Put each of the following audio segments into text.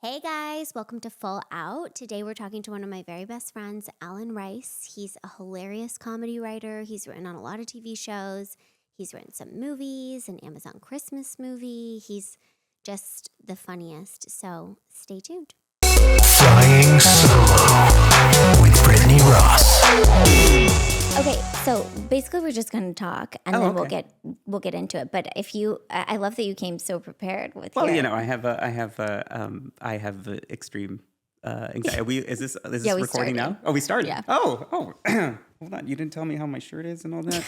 Hey guys, welcome to Full Out. Today we're talking to one of my very best friends, Allan Rice. He's a hilarious comedy writer. He's written on a lot of TV shows. He's written some movies, an Amazon Christmas movie. He's just the funniest. So stay tuned. Flying Solo with Brittany Ross. Okay, so basically we're just going to talk and then we'll get into it. But I love that you came so prepared with. Well, I have extreme anxiety. Is this recording started. now? Oh, we started. Yeah. Oh, hold on. You didn't tell me how my shirt is and all that.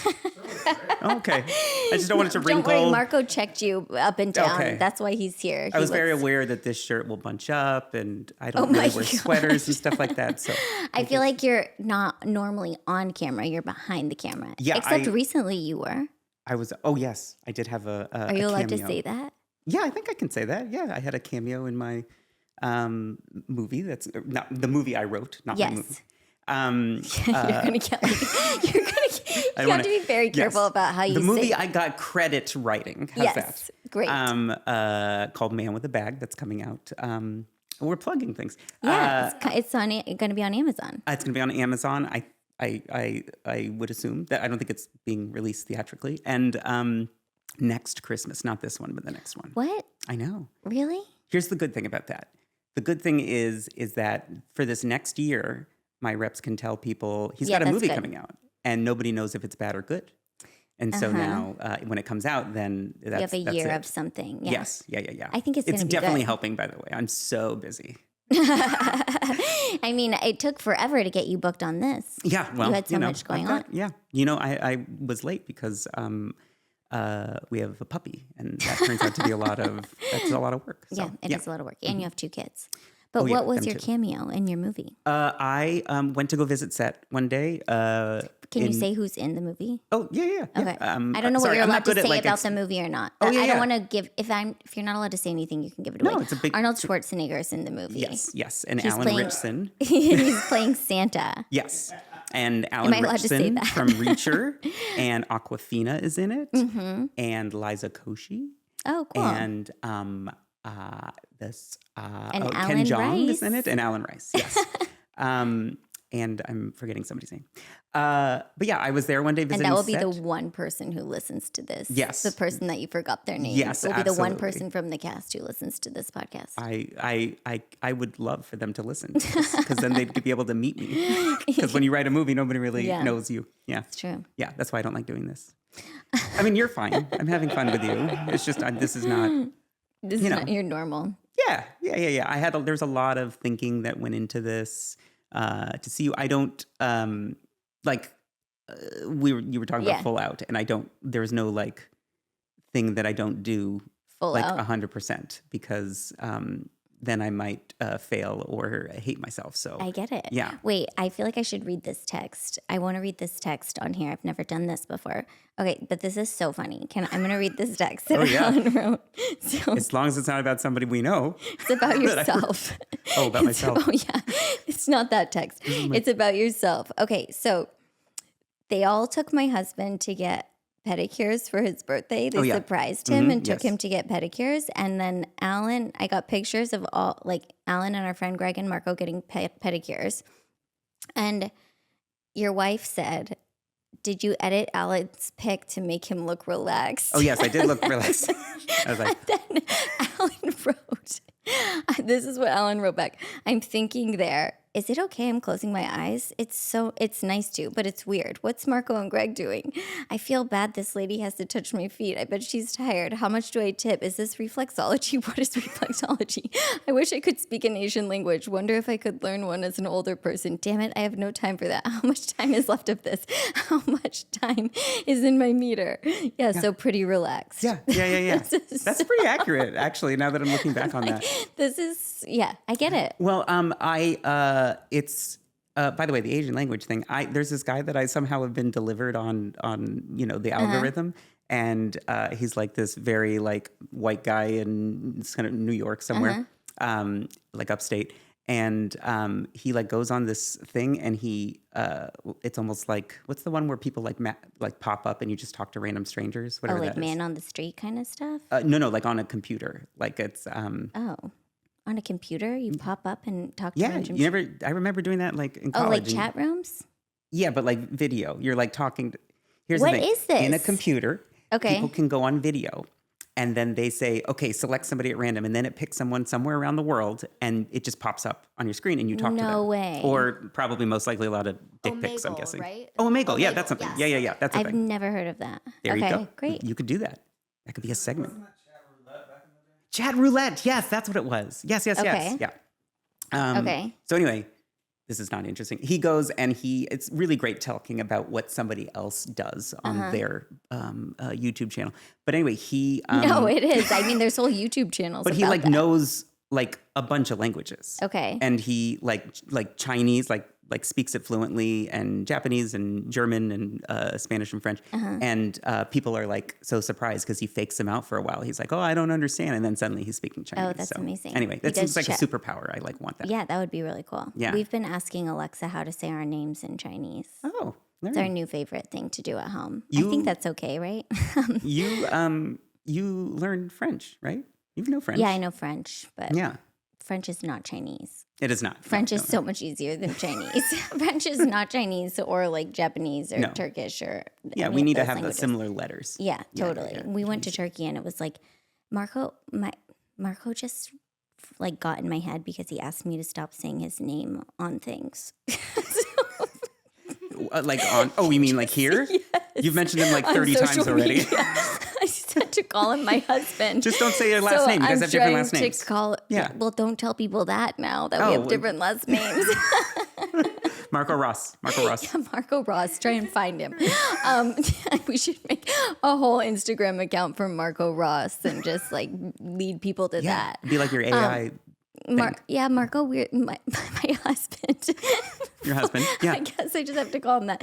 Okay, I just don't want it to wrinkle. Don't worry, Marco checked you up and down. Okay. That's why he's here. I was very aware that this shirt will bunch up, and I don't really wear sweaters and stuff like that. So I feel like you're not normally on camera. You're behind the camera. Yeah, Except recently you were. I was. Oh yes, I did have a. Are you allowed to cameo. say that? Yeah, I think I can say that. Yeah, I had a cameo in my movie. That's not the movie I wrote, not my movie. You're gonna get. You have to be very careful about how you say. The movie I got credit writing. How's that? Great. Called Man with a Bag. That's coming out. We're plugging things. Yeah, it's going to be on Amazon. It's going to be on Amazon. I would assume that. I don't think it's being released theatrically. And next Christmas, not this one, but the next one. What? I know. Really? Here's the good thing about that. The good thing is that for this next year, my reps can tell people he's got a movie coming out, and nobody knows if it's bad or good. And so now, when it comes out, then you have a year of something. Yeah. Yes, yeah. I think it's going to be definitely good. helping. By the way, I'm so busy. I mean, it took forever to get you booked on this. Yeah, well, you had so much going on. Yeah, I was late because we have a puppy, and that turns out to be a lot of work. So, yeah, it is a lot of work, and you have two kids. But what was your cameo in your movie? I went to go visit set one day. Can you say who's in the movie? Oh, yeah. Okay. I don't know what you're allowed to say about the movie or not. I don't want to give, if you're not allowed to say anything, you can give it away. No, it's a big... Arnold Schwarzenegger is in the movie. Yes. And Allan Rice. He's playing Santa. Yes. And Allan Rice from Reacher. And Awkwafina is in it. Mm-hmm. And Liza Koshy. Oh, cool. And Allan Ken Jeong Rice. is in it, and Allan Rice, yes. And I'm forgetting somebody's name. But yeah, I was there one day visiting. And that will be set. the one person who listens to this. Yes. The person that you forgot their name. Yes, will be absolutely. the one person from the cast who listens to this podcast. I would love for them to listen to this, because then they'd be able to meet me. Because when you write a movie, nobody really knows you. Yeah. It's true. Yeah, that's why I don't like doing this. I mean, you're fine. I'm having fun with you. It's just, this is not... This is not your normal. Yeah. There's a lot of thinking that went into this to see you. I don't you were talking about Full Out, and there's no thing that I don't do Full out 100%, because then I might fail or hate myself. So I get it. Yeah. Wait, I feel like I should read this text. I want to read this text on here. I've never done this before. Okay, but this is so funny. I'm going to read this text that Allan wrote. So, as long as it's not about somebody we know. It's about yourself. About myself. Oh, yeah. It's not that text. It's about yourself. Okay, so they all took my husband to get pedicures for his birthday. They surprised him and took him to get pedicures. And then Allan, I got pictures of Allan and our friend Greg and Marco getting pedicures. And your wife said, did you edit Allan's pic to make him look relaxed? Oh, yes, I did look relaxed. I was like... And then Allan wrote, this is what Allan wrote back. I'm thinking there, is it okay I'm closing my eyes? It's nice to, but it's weird. What's Marco and Greg doing? I feel bad this lady has to touch my feet. I bet she's tired. How much do I tip? Is this reflexology? What is reflexology? I wish I could speak an Asian language. Wonder if I could learn one as an older person. Damn it, I have no time for that. How much time is left of this? How much time is in my meter? Yeah. So pretty relaxed. Yeah. That's pretty accurate, actually, now that I'm looking back on that. I get it. Well, it's by the way, the Asian language thing. There's this guy that I somehow have been delivered on the algorithm, and he's like this very white guy in it's kind of New York somewhere, upstate, and he goes on this thing, and he it's almost like, what's the one where people pop up and you just talk to random strangers? Whatever that is. Man on the street kind of stuff. No, on a computer, it's on a computer? You pop up and talk to Yeah, random you never. I remember doing that like in college. Oh, like and- chat rooms? Yeah, but like video. You're like talking. Here's What the thing. is this? In a computer, Okay. people can go on video. And then they say, okay, select somebody at random. And then it picks someone somewhere around the world and it just pops up on your screen and you talk to them. No way. Or probably most likely a lot of dick pics, I'm Omegle, guessing. right? Oh, Omegle. Yeah, Omegle, that's something. yes. Yeah. That's a I've thing. never heard of that. There okay, you go. Great. You could do that. That could be a segment. Chat roulette. Yes, that's what it was. Yes. Okay. Yeah. Okay. So anyway, this is not interesting. He goes and it's really great talking about what somebody else does on their YouTube channel. But anyway, he No, it is. I mean, there's whole YouTube channels. but he about like that. knows like a bunch of languages. Okay. And he like Chinese like speaks it fluently, and Japanese and German and Spanish and French. And people are like so surprised because he fakes them out for a while. He's like, oh, I don't understand. And then suddenly he's speaking Chinese. Oh, that's amazing. Anyway, He that seems does like a superpower. I like want that. Yeah, that would be really cool. Yeah. We've been asking Alexa how to say our names in Chinese. Oh, there It's you our go. new favorite thing to do at home. I You- think that's okay, right? You learned French, right? You know French. Yeah, I know French, but Yeah, French is not Chinese. it is not. French No, is so much easier than Chinese. French is not Chinese or like Japanese or No. Turkish or Yeah, any we of need to those have the languages. similar letters. Yeah, totally. yeah. We went to Turkey and it was like Marco just like got in my head because he asked me to stop saying his name on things. Like on? Oh, you mean like here? Yes. You've mentioned him like On 30 times social already. media. I just had to call him my husband. Just don't say your last So name. You guys I'm have different last trying names. To call, Yeah. Well, don't tell people that now that we Oh, have well- different last names. Marco Ross. Marco Ross, try and find him. We should make a whole Instagram account for Marco Ross and just like lead people to Yeah, that. be like your AI. Marco, my husband. Your husband. Yeah. I guess I just have to call him that.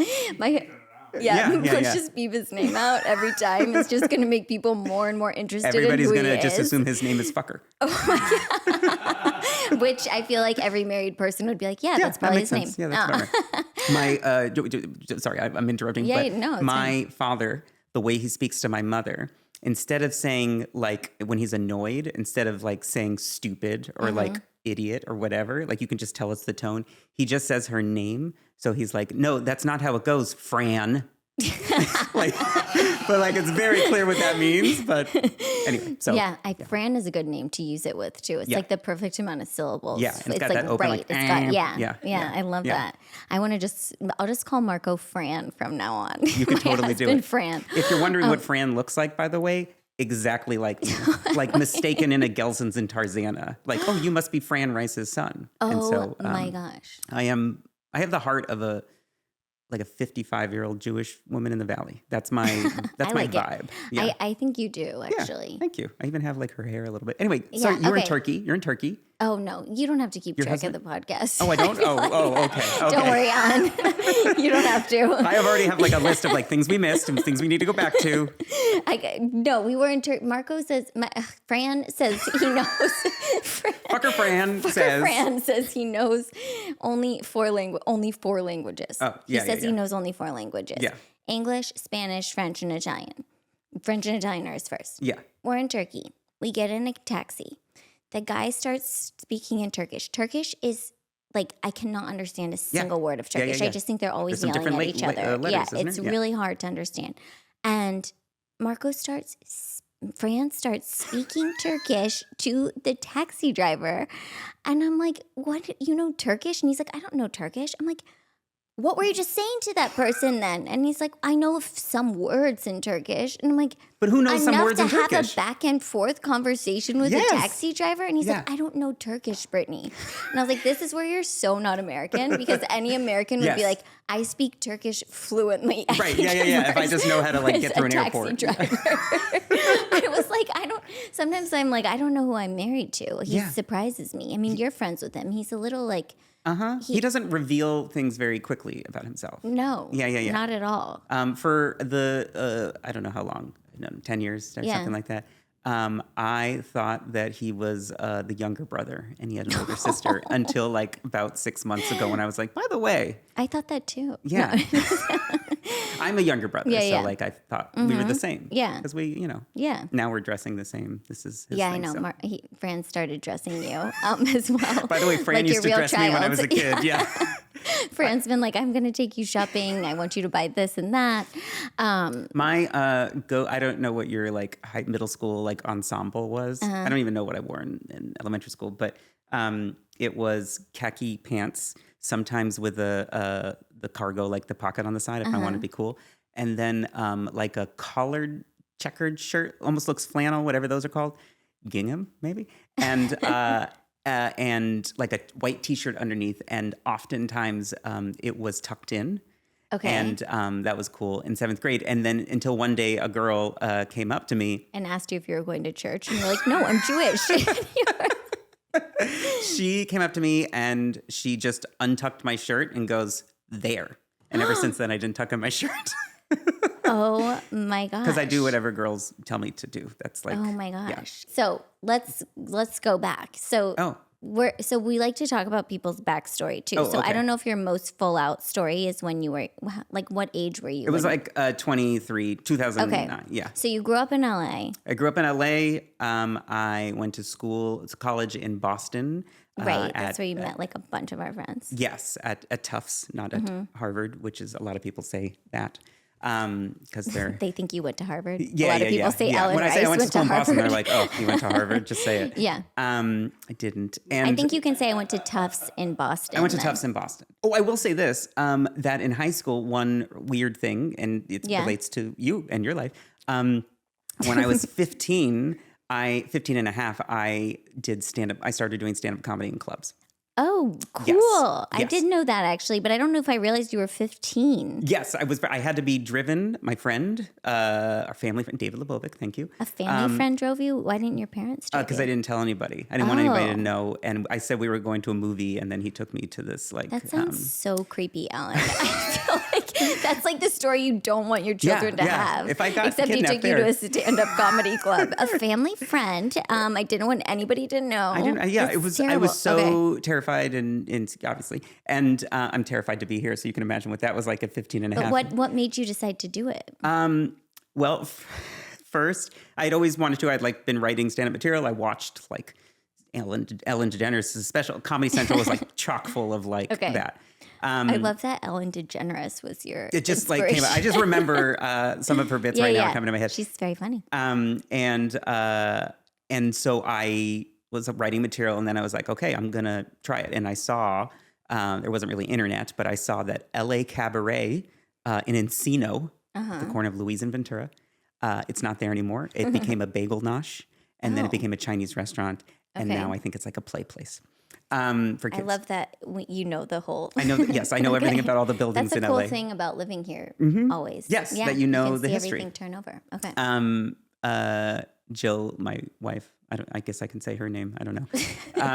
Yeah, Let's just beep his name out every time. It's just going to make people more and more interested Everybody's in who gonna he just is. assume his name is Fucker. Which I feel like every married person would be like, yeah, that's that probably makes his name. sense. Yeah, that's about right. My sorry, I'm interrupting. Yeah, but no, it's my father, the way he speaks to my mother, instead of saying like when he's annoyed, instead of like saying stupid or like idiot or whatever, like you can just tell it's the tone. He just says her name. So he's like, no, that's not how it goes, Fran. Like, but like it's very clear what that means. But anyway, so Yeah, Fran is a good name to use it with too. It's Yeah. like the perfect amount of syllables. Yeah, and it's got like that open, right. like, It's got yeah. I love Yeah. that. I'll just call Marco Fran from now on. You can My totally do husband, it. Fran. If you're wondering what Fran looks like, by the way, exactly like me. Like mistaken in a Gelson's and Tarzana. Like, oh, you must be Fran Rice's son. Oh And so, my gosh. I have the heart of a 55-year-old Jewish woman in the valley. That's my like it. vibe. Yeah. I think you do Yeah, actually. thank you. I even have like her hair a little bit. Anyway, so Yeah, you're in okay. Turkey. You're in Turkey. Oh no, you don't have to keep Your track husband? of the podcast. Oh, I don't? Okay. Don't worry, Allan. You don't have to. I already have like a list of like things we missed and things we need to go back to. No, we were in Turkey. Marco says, Fran says he knows. Fucker Fran says. Fran says he knows only four languages. Oh, yeah, He says yeah. he knows only four languages. Yeah. English, Spanish, French, and Italian. French and Italian are his first. Yeah. We're in Turkey. We get in a taxi. The guy starts speaking in Turkish. Turkish is like, I cannot understand a single word of Yeah, Turkish. yeah. I just think they're always There's some yelling at different each other. letters, isn't it's there? Yeah. really hard to understand. And Fran starts speaking Turkish to the taxi driver. And I'm like, what? You know Turkish? And he's like, I don't know Turkish. I'm like, what were you just saying to that person then? And he's like, I know some words in Turkish. And I'm like, But who knows some enough words to in have Turkish? a back and forth conversation with Yes. a taxi driver? And he's like, Yeah. I don't know Turkish, Brittany. And I was like, this is where you're so not American, because any American would be Yes. like, I speak Turkish fluently. I Right, can yeah. If I just know how to like converse get through an a taxi airport. driver. I was like, sometimes I'm like, I don't know who I'm married to. He Yeah. surprises me. I mean, you're friends with him. He's a little like, He doesn't reveal things very quickly about himself. no. Yeah. Not at all. For the I don't know how long, 10 years or Yeah. something like that. I thought that he was the younger brother and he had an older sister until like about 6 months ago when I was like, by the way, I thought that too. yeah. I'm a younger brother, Yeah, so yeah. like I thought we were the same. Yeah. because we, Yeah. now we're dressing the same. This is his Yeah, I thing, know. so. Fran started dressing you as well. By the way, Fran like used to your real dress me when I was a child. kid. Yeah. Fran's been like, I'm going to take you shopping. I want you to buy this and that. My I don't know what your like middle school like ensemble was. I don't even know what I wore in elementary school, but it was khaki pants, sometimes with the cargo, like the pocket on the side if I want to be cool. And then like a collared checkered shirt, almost looks flannel, whatever those are called. Gingham, maybe. And like a white t-shirt underneath. And oftentimes it was tucked in. Okay. And that was cool in 7th grade. And then until one day a girl came up to me. And asked you if you were going to church. And you're like, no, I'm Jewish. She came up to me and she just untucked my shirt and goes, there. And ever since then, I didn't tuck in my shirt. Oh my gosh. Because I do whatever girls tell me to do. That's like, Oh my gosh. yeah. So let's go back. So Oh. we like to talk about people's backstory too. Oh, so I okay. don't know if your most full out story is when you were like, what age were you? It was when- like 23, 2009. Okay. Yeah. So you grew up in LA. I grew up in LA. I went to college in Boston. Right. That's where you met like a bunch of our friends. Yes, at Tufts, not at Harvard, which is a lot of people say that because they're. They think you went to Harvard. Yeah, a lot of people say Allan When I Rice say I went to school in Boston, Harvard. they're like, "Oh, you went to Harvard?" Just say it. Yeah. I didn't. And I think you can say I went to Tufts in Boston. I went to then. Tufts in Boston. Oh, I will say this: that in high school, one weird thing, and it Yeah. relates to you and your life. When I was 15 and a half, I did stand up. I started doing stand up comedy in clubs. Oh, cool. Yes. I didn't know that actually, but I don't know if I realized you were 15. Yes, I had to be driven. My friend, our family friend, David Lebovic, thank you. A family friend drove you? Why didn't your parents drive Because you? I didn't tell anybody. I didn't want anybody Oh. to know. And I said we were going to a movie, and then he took me to this like. That sounds so creepy, Allan. I feel like that's like the story you don't want your children to yeah. have. If I got Except he kidnapped took you there. to a stand-up comedy club. A family friend. I didn't want anybody to know. I didn't. Yeah, That's it was. I terrible. was so Okay. terrified, and obviously, and I'm terrified to be here. So you can imagine what that was like at 15 and a half. But what made you decide to do it? Well, first, I'd always wanted to. I'd like been writing stand-up material. I watched like Ellen DeGeneres' special. Comedy Central was like chock full of like Okay. that. I love that Ellen DeGeneres was your It just like came out. I just remember some of her bits right now are coming to my head. She's very funny. And so I was writing material, and then I was like, okay, I'm gonna try it. And I saw there wasn't really internet, but I saw that L.A. Cabaret in Encino, the corner of Louise and Ventura. It's not there anymore. It became a bagel nosh, and then it became a Chinese restaurant, and Okay. now I think it's like a play place for kids. I love that you know the whole. I know. Yes, I know everything about all the buildings That's the in cool LA. thing about living here. Always. Yes, that you know can the see history. Everything turn over. Okay. Jill, my wife. I guess I can say her name. I don't know.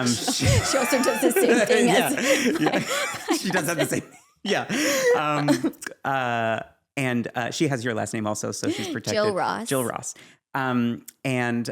She also does the same thing as. She does have the same. Yeah. And she has your last name also, so she's protected. Jill Ross. Jill Ross. And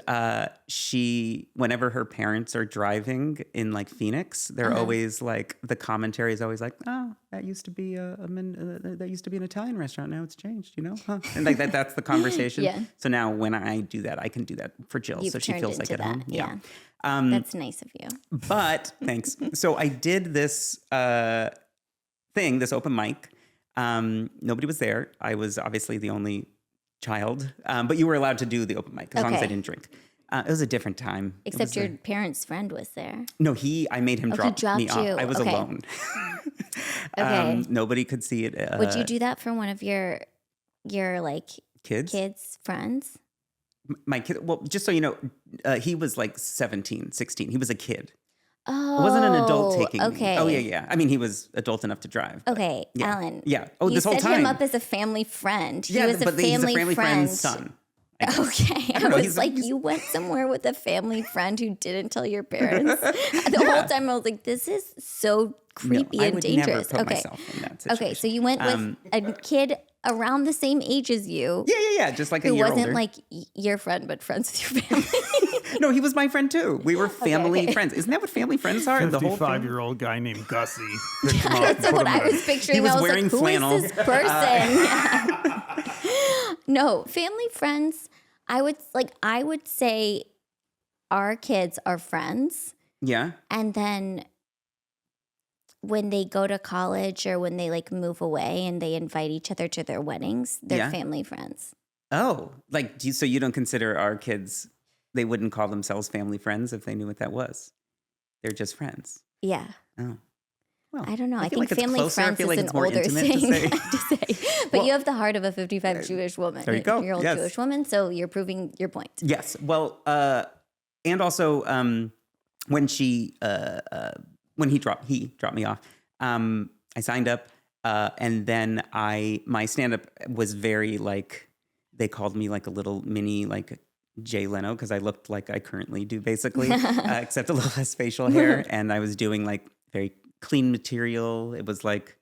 she, whenever her parents are driving in like Phoenix, they're always like, the commentary is always like, oh, that used to be that used to be an Italian restaurant. Now it's changed, you know? Huh? And like that's the conversation. Yeah. So now when I do that, I can do that for Jill, You've so she turned feels like into at home. that, yeah. Yeah. That's nice of you. But thanks. So I did this thing, this open mic. Nobody was there. I was obviously the only child, but you were allowed to do the open mic as long as I Okay. didn't drink. It was a different time. It Except was your parents' friend was there. no, I made him drop dropped me off. you. I was Okay. alone. Okay. Nobody could see it. Would you do that for one of your like kids? friends? My kid. Well, just so you know, he was like 17, 16. He was a kid. Oh, It wasn't an adult taking me. Okay. Oh, yeah. I mean, he was adult enough to drive. but- Okay, Yeah. Allan. Yeah. Oh, you this whole set time. him up as a family friend. Yeah, he was but a family he's a family friend. friend's son. Okay. I don't know, was he's- like, he's- you went somewhere with a family friend who didn't tell your parents. The whole time I was like, this is so creepy No, I and would dangerous. never put Okay. myself in that situation. Okay. So you went with a kid around the same age as you. Yeah, just like a Who year wasn't older. like your friend, but friends with your family. No, he was my friend too. We were family okay. friends. Isn't that what family friends are? The whole family? 55-year-old guy named Gussie. Picked him up and That's put what him I in a- was picturing. He was I was wearing like, who flannel. is this person? No, family friends. I would say our kids are friends. Yeah. And then when they go to college or when they like move away and they invite each other to their weddings, they're Yeah. family friends. Oh, like, so you don't consider our kids, they wouldn't call themselves family friends if they knew what that was. They're just friends. Yeah. Oh. Well, I don't know. I feel think like it's family closer. I friends feel is like an it's more older intimate to thing say. to say. But Well, you have the heart of a 55 Jewish woman. there you go. Year old Yes. Jewish woman. So you're proving your point. Yes. Well, and also when he dropped me off, I signed up, and then my stand up was very like, they called me like a little mini like Jay Leno because I looked like I currently do basically, except a little less facial hair, and I was doing like very clean material. It was like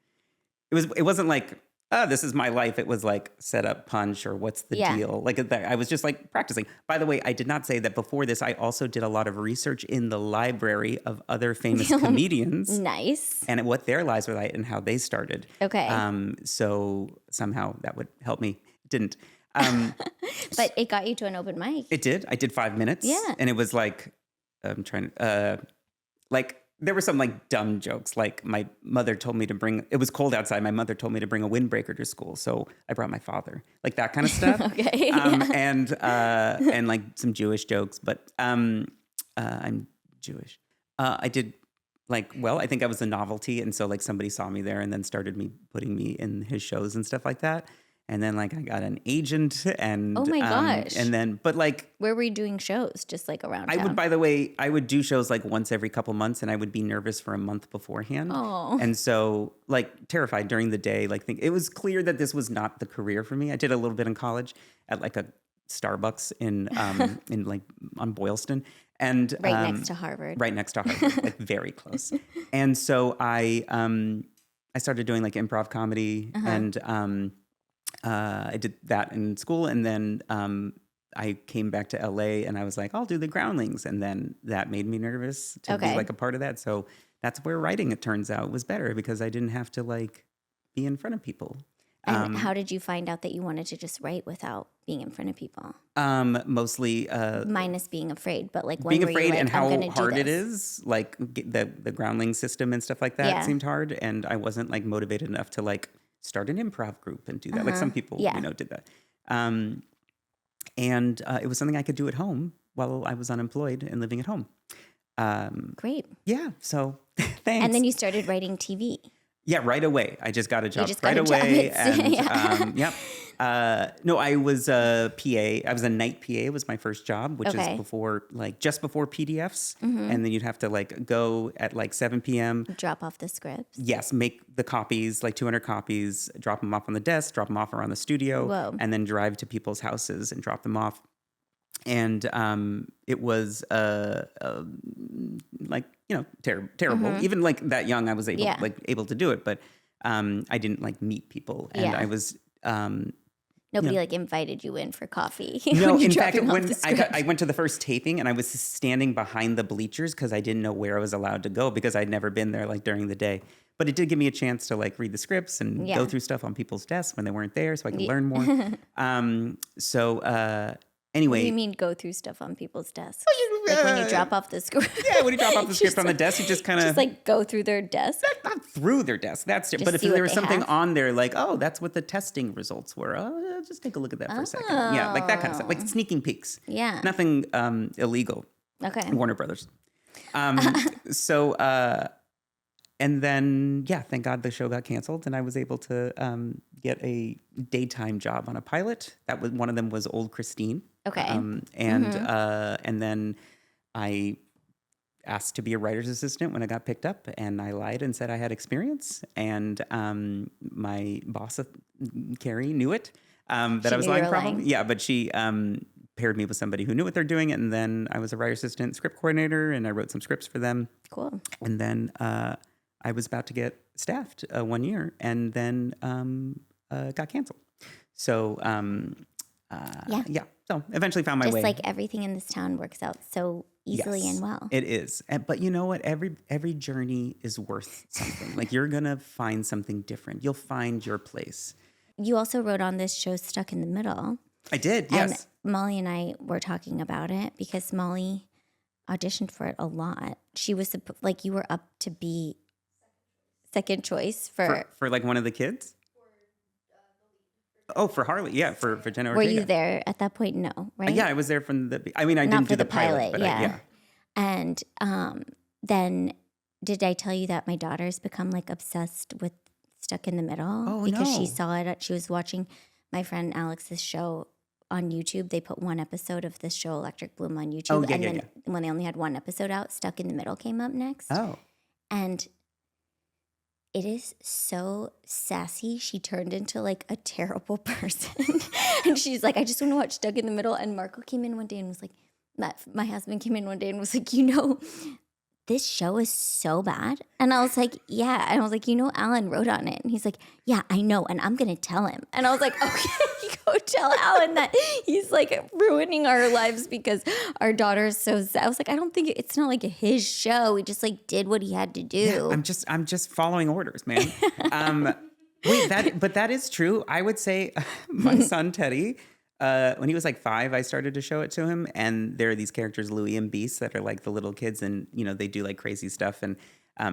it wasn't like, oh, this is my life. It was like set up punch or what's the Yeah. deal? Like I was just like practicing. By the way, I did not say that before this. I also did a lot of research in the library of other famous comedians Nice. and what their lives were like and how they started. Okay. So somehow that would help me. It didn't. But it got you to an open mic. It did. I did 5 minutes. Yeah. And it was like, I'm trying to, like, there were some like dumb jokes. Like my mother told me to bring, it was cold outside. My mother told me to bring a windbreaker to school. So I brought my father, like that kind of stuff. Okay. And like some Jewish jokes, but I'm Jewish. I did like, well, I think I was a novelty. And so like somebody saw me there and then started putting me in his shows and stuff like that. And then like I got an agent and Oh my gosh. and then but like Where were you doing shows? Just like around I town? would, by the way, I would do shows like once every couple months and I would be nervous for a month beforehand. Oh. And so like terrified during the day, like it was clear that this was not the career for me. I did a little bit in college at like a Starbucks in like on Boylston. And Right next to Harvard. Right next to Harvard, like very close. And so I started doing like improv comedy and I did that in school, and then I came back to LA, and I was like, I'll do the Groundlings, and then that made me nervous to be Okay. like a part of that. So that's where writing, it turns out, was better because I didn't have to like be in front of people. And how did you find out that you wanted to just write without being in front of people? Mostly Minus being afraid, but like when being were you afraid like, and I'm how gonna do hard it this? is, like the Groundling system and stuff like that Yeah. seemed hard, and I wasn't like motivated enough to like start an improv group and do that. Like some people, Yeah. did that. And it was something I could do at home while I was unemployed and living at home. Great. Yeah. So thanks. And then you started writing TV. Yeah, right away. I just got a job just got right a job. away. It's- And yeah. yep. No, I was a PA. I was a night PA was my first job, which Okay. is just before PDFs. And then you'd have to like go at like 7 p.m. Drop off the scripts. Yes, make the copies, like 200 copies, drop them off on the desk, drop them off around the studio, Whoa. and then drive to people's houses and drop them off. And it was like, terrible. Even like that young, I was Yeah. able to do it, but I didn't like meet people. And Yeah. I was Nobody like invited you in for coffee. no, when you're in fact, dropping off when the I script. went to the first taping and I was standing behind the bleachers because I didn't know where I was allowed to go because I'd never been there like during the day. But it did give me a chance to like read the scripts and Yeah. go through stuff on people's desks when they weren't there so I could learn more. Anyway. What do you mean go through stuff on people's desks? Like when you drop off the script? Yeah, when you drop off the script on the desk, you just kind of Just like go through their desk? not through their desk. That's it. Just But if see there what was they something have? on there, like, oh, that's what the testing results were. Oh, just take a look at that for a second. Yeah, like that kind of stuff, like sneaking peeks. Yeah. Nothing illegal. Okay. Warner Brothers. And then, yeah, thank God the show got canceled, and I was able to get a daytime job on a pilot. That was one of them was Old Christine. Okay. And then I asked to be a writer's assistant when I got picked up, and I lied and said I had experience. And my boss, Carrie, knew it. that She I was knew you lying were probably. lying. Yeah, but she paired me with somebody who knew what they're doing, and then I was a writer assistant, script coordinator, and I wrote some scripts for them. Cool. And then I was about to get staffed 1 year, and then got canceled. So yeah. So eventually found my Just way. like everything in this town works out so easily Yes, and well. it is. But you know what? Every journey is worth something. Like you're gonna find something different. You'll find your place. You also wrote on this show Stuck in the Middle. I did. Yes. And Molly and I were talking about it because Molly auditioned for it a lot. She was like, you were up to be second choice for For like one of the kids. Oh, for Harley. Yeah, for Jenna were Ortega. you there at that point? No, right? Yeah, I was there from the. I mean, I Not didn't for do the the pilot, but yeah. yeah. And then did I tell you that my daughter's become like obsessed with Stuck in the Middle? Oh, because she no. saw it. She was watching my friend Alex's show on YouTube. They put one episode of this show, Electric Bloom, on YouTube. Oh, yeah, and yeah, then yeah. when they only had one episode out, Stuck in the Middle came up next. Oh. And it is so sassy. She turned into like a terrible person. And she's like, I just want to watch Stuck in the Middle. And Marco came in one day and was like, my husband came in one day and was like, this show is so bad. And I was like, yeah. And I was like, Allan wrote on it. And he's like, yeah, I know. And I'm going to tell him. And I was like, okay, go tell Allan that he's like ruining our lives because our daughter is so sad. I was like, I don't think it's not like his show. He just like did what he had to do. Yeah, I'm just following orders, man. But that is true. I would say my son Teddy, when he was like 5, I started to show it to him, and there are these characters, Louie and Beast, that are like the little kids, and they do like crazy stuff, and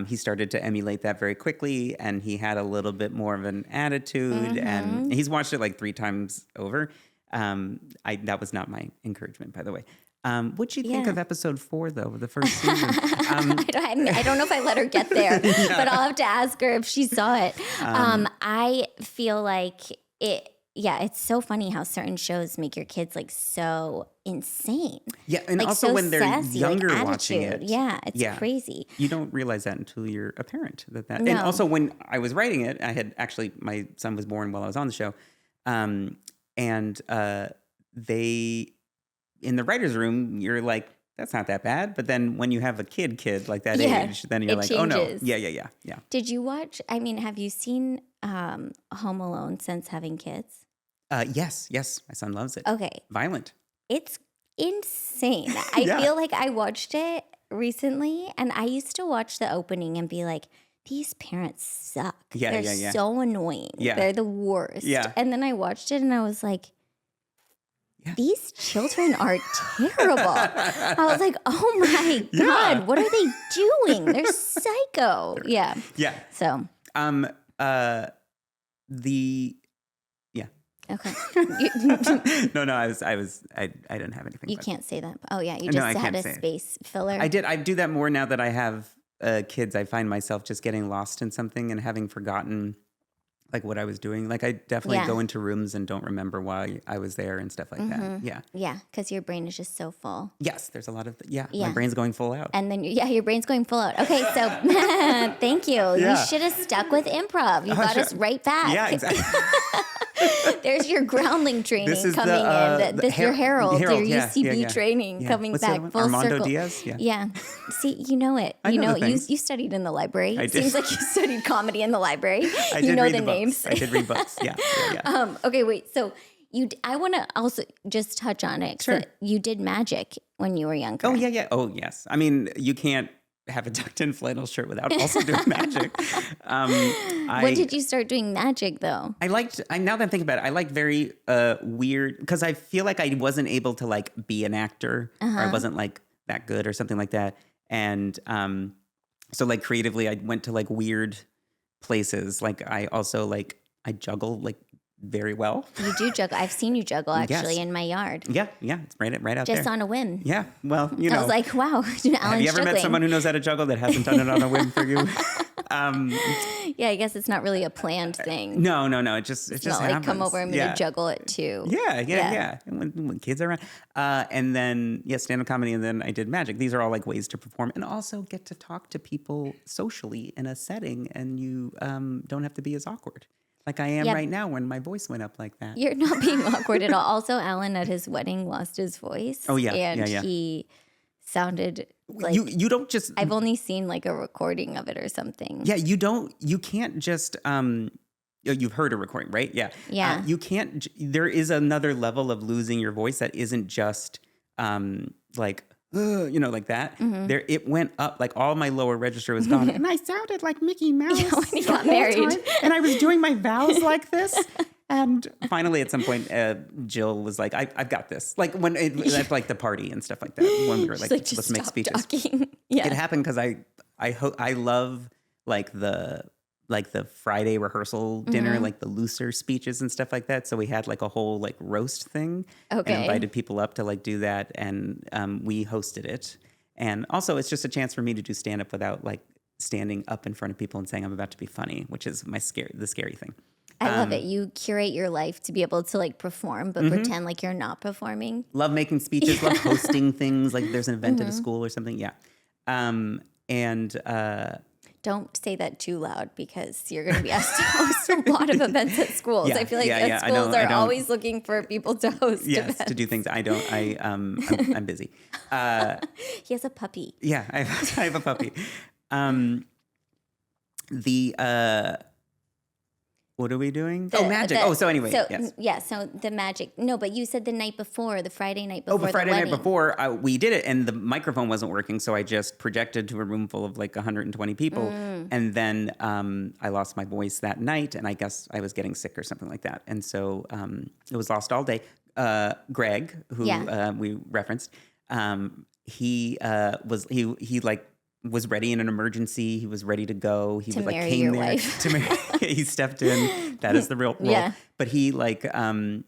he started to emulate that very quickly, and he had a little bit more of an attitude, and he's watched it like 3 times over. That was not my encouragement, by the way. What'd you think of episode 4, though, the first season? I don't know if I let her get there, but I'll have to ask her if she saw it. I feel like it. Yeah, it's so funny how certain shows make your kids like so insane. Yeah, and like, also so when they're sassy, younger like, watching it. attitude. Yeah, it's crazy. You don't realize that until you're a parent. And No. also when I was writing it, I had actually, my son was born while I was on the show. They, in the writer's room, you're like, that's not that bad. But then when you have a kid like that age, then you're it like, changes. oh no. Yeah. Did you watch, have you seen Home Alone since having kids? Yes. My son loves it. Okay. Violent. It's insane. I feel like I watched it recently and I used to watch the opening and be like, these parents suck. They're so annoying. Yeah. They're the worst. Yeah. And then I watched it and I was like, these children are terrible. I was like, oh my God, what are they doing? They're psycho. Yeah. Yeah. So. Okay. No, I didn't have anything. You can't say that. Oh yeah, you No, just I had can't a say it. space filler. I did. I do that more now that I have kids. I find myself just getting lost in something and having forgotten like what I was doing. Like I definitely go into rooms and don't remember why I was there and stuff like that. Yeah. Yeah, because your brain is just so full. Yes, there's a lot of my brain's going full out. And then your brain's going full out. Okay, so thank you. Yeah. You should have stuck with improv. You got us right back. Yeah, exactly. There's your groundling training This is coming in. This your Herald, your yeah, UCB training coming What's the other back one? full Armando circle. Diaz? Yeah. See, you know it. I know the things. You studied in the library. I It did. seems like you studied comedy in the library. I You did know read the books. names. I did read books. Yeah. Okay, wait. So I want to also just touch on it. Sure. You did magic when you were younger. Oh yeah. Oh yes. I mean, you can't have a tucked-in flannel shirt without also doing magic. When did you start doing magic though? Now that I'm thinking about it, I like very weird, because I feel like I wasn't able to like be an actor, or I wasn't like that good or something like that. And so like creatively, I went to like weird places. Like I also I juggle like very well. You do juggle. I've seen you juggle actually in my yard. Yeah, it's right out there. Just on a whim. Yeah, well, I was like, wow, Alan's have you ever juggling. met someone who knows how to juggle that hasn't done it on a whim for you? Yeah, I guess it's not really a planned thing. No. It just It's just not like happens. come over, I'm going to juggle it too. Yeah. And when kids are around. And then, stand-up comedy, and then I did magic. These are all like ways to perform and also get to talk to people socially in a setting, and you don't have to be as awkward. like I am Yeah. right now when my voice went up like that. You're not being awkward at all. Also, Allan at his wedding lost his voice. Oh, yeah. And Yeah. he sounded like You don't just I've only seen like a recording of it or something. Yeah, you can't just you've heard a recording, right? Yeah. Yeah. You can't there is another level of losing your voice that isn't just like like that. Mm-hmm. There it went up, like all my lower register was gone. And I sounded like Mickey Mouse when he the got whole married. time, and I was doing my vows like this. And finally, at some point, Jill was like, "I've got this." Like when at like the party and stuff like that. When we were She's like, just "Let's make stop speeches." talking. Yeah. It happened because I love like the Friday rehearsal dinner, Mm-hmm. like the looser speeches and stuff like that. So we had like a whole like roast thing Okay. and invited people up to like do that, and we hosted it. And also, it's just a chance for me to do stand up without like standing up in front of people and saying I'm about to be funny, which is the scary thing. I love it. You curate your life to be able to like perform, but Mm-hmm. pretend like you're not performing. Love making speeches, love hosting things. Like there's an event Mm-hmm. at a school or something. Yeah. Don't say that too loud because you're going to be asked to host a lot of events at schools. Yeah, I feel like yeah, at yeah, I schools don't- are always looking for people to host Yes, events. to do things. I'm busy. He has a puppy. Yeah, I have a puppy. What are we doing? Magic. So anyway, yes. So the magic. No, but you said the night before, the Friday night before. Oh, but Friday the night wedding. before we did it, and the microphone wasn't working, so I just projected to a room full of like 120 people, and then I lost my voice that night, and I guess I was getting sick or something like that, and so it was lost all day. Greg, who we referenced, he was ready in an emergency. He was ready to go. He To was like marry came your there wife. to marry. He stepped in. That is the real role. Yeah. But he like it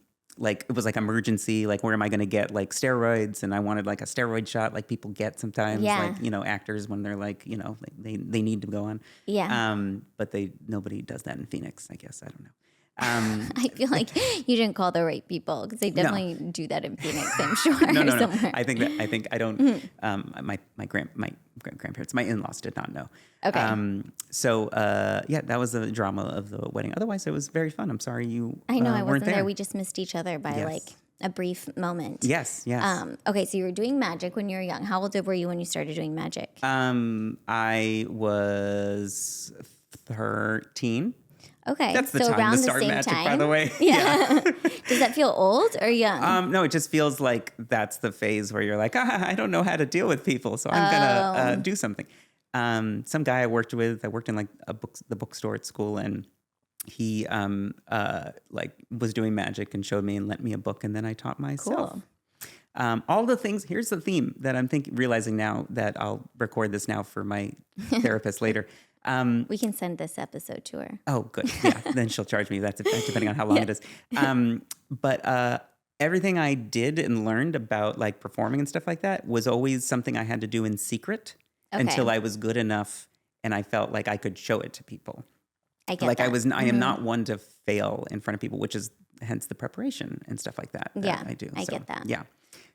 was like emergency. Like where am I going to get like steroids? And I wanted like a steroid shot, like people get sometimes. Yeah. Like actors when they're like they need to go on. Yeah. But nobody does that in Phoenix. I guess I don't know. I feel like you didn't call the right people because they definitely do that in Phoenix, I'm sure. No. Somewhere. I think I don't. My grandparents, my in-laws did not know. Okay. So that was the drama of the wedding. Otherwise, it was very fun. I'm sorry you. I know I weren't wasn't there. there. We just missed each other by Yes. like a brief moment. Yes. Okay, so you were doing magic when you were young. How old were you when you started doing magic? I was 13. Okay, That's the so time around to the start same magic, time. by the way. Yeah. Does that feel old or young? No, it just feels like that's the phase where you're like, I don't know how to deal with people, so I'm gonna do something. Some guy I worked in like the bookstore at school, and he was doing magic and showed me and lent me a book, and then I taught myself. Cool. All the things. Here's the theme that I'm realizing now that I'll record this now for my therapist later. We can send this episode to her. Oh, good. Yeah, then she'll charge me. That's depending on how long it is. But everything I did and learned about like performing and stuff like that was always something I had to do in secret until I was good enough and I felt like I could show it to people. I get Like that. I am not one to fail in front of people, which is hence the preparation and stuff like that. Yeah, I do. I So, get that. Yeah,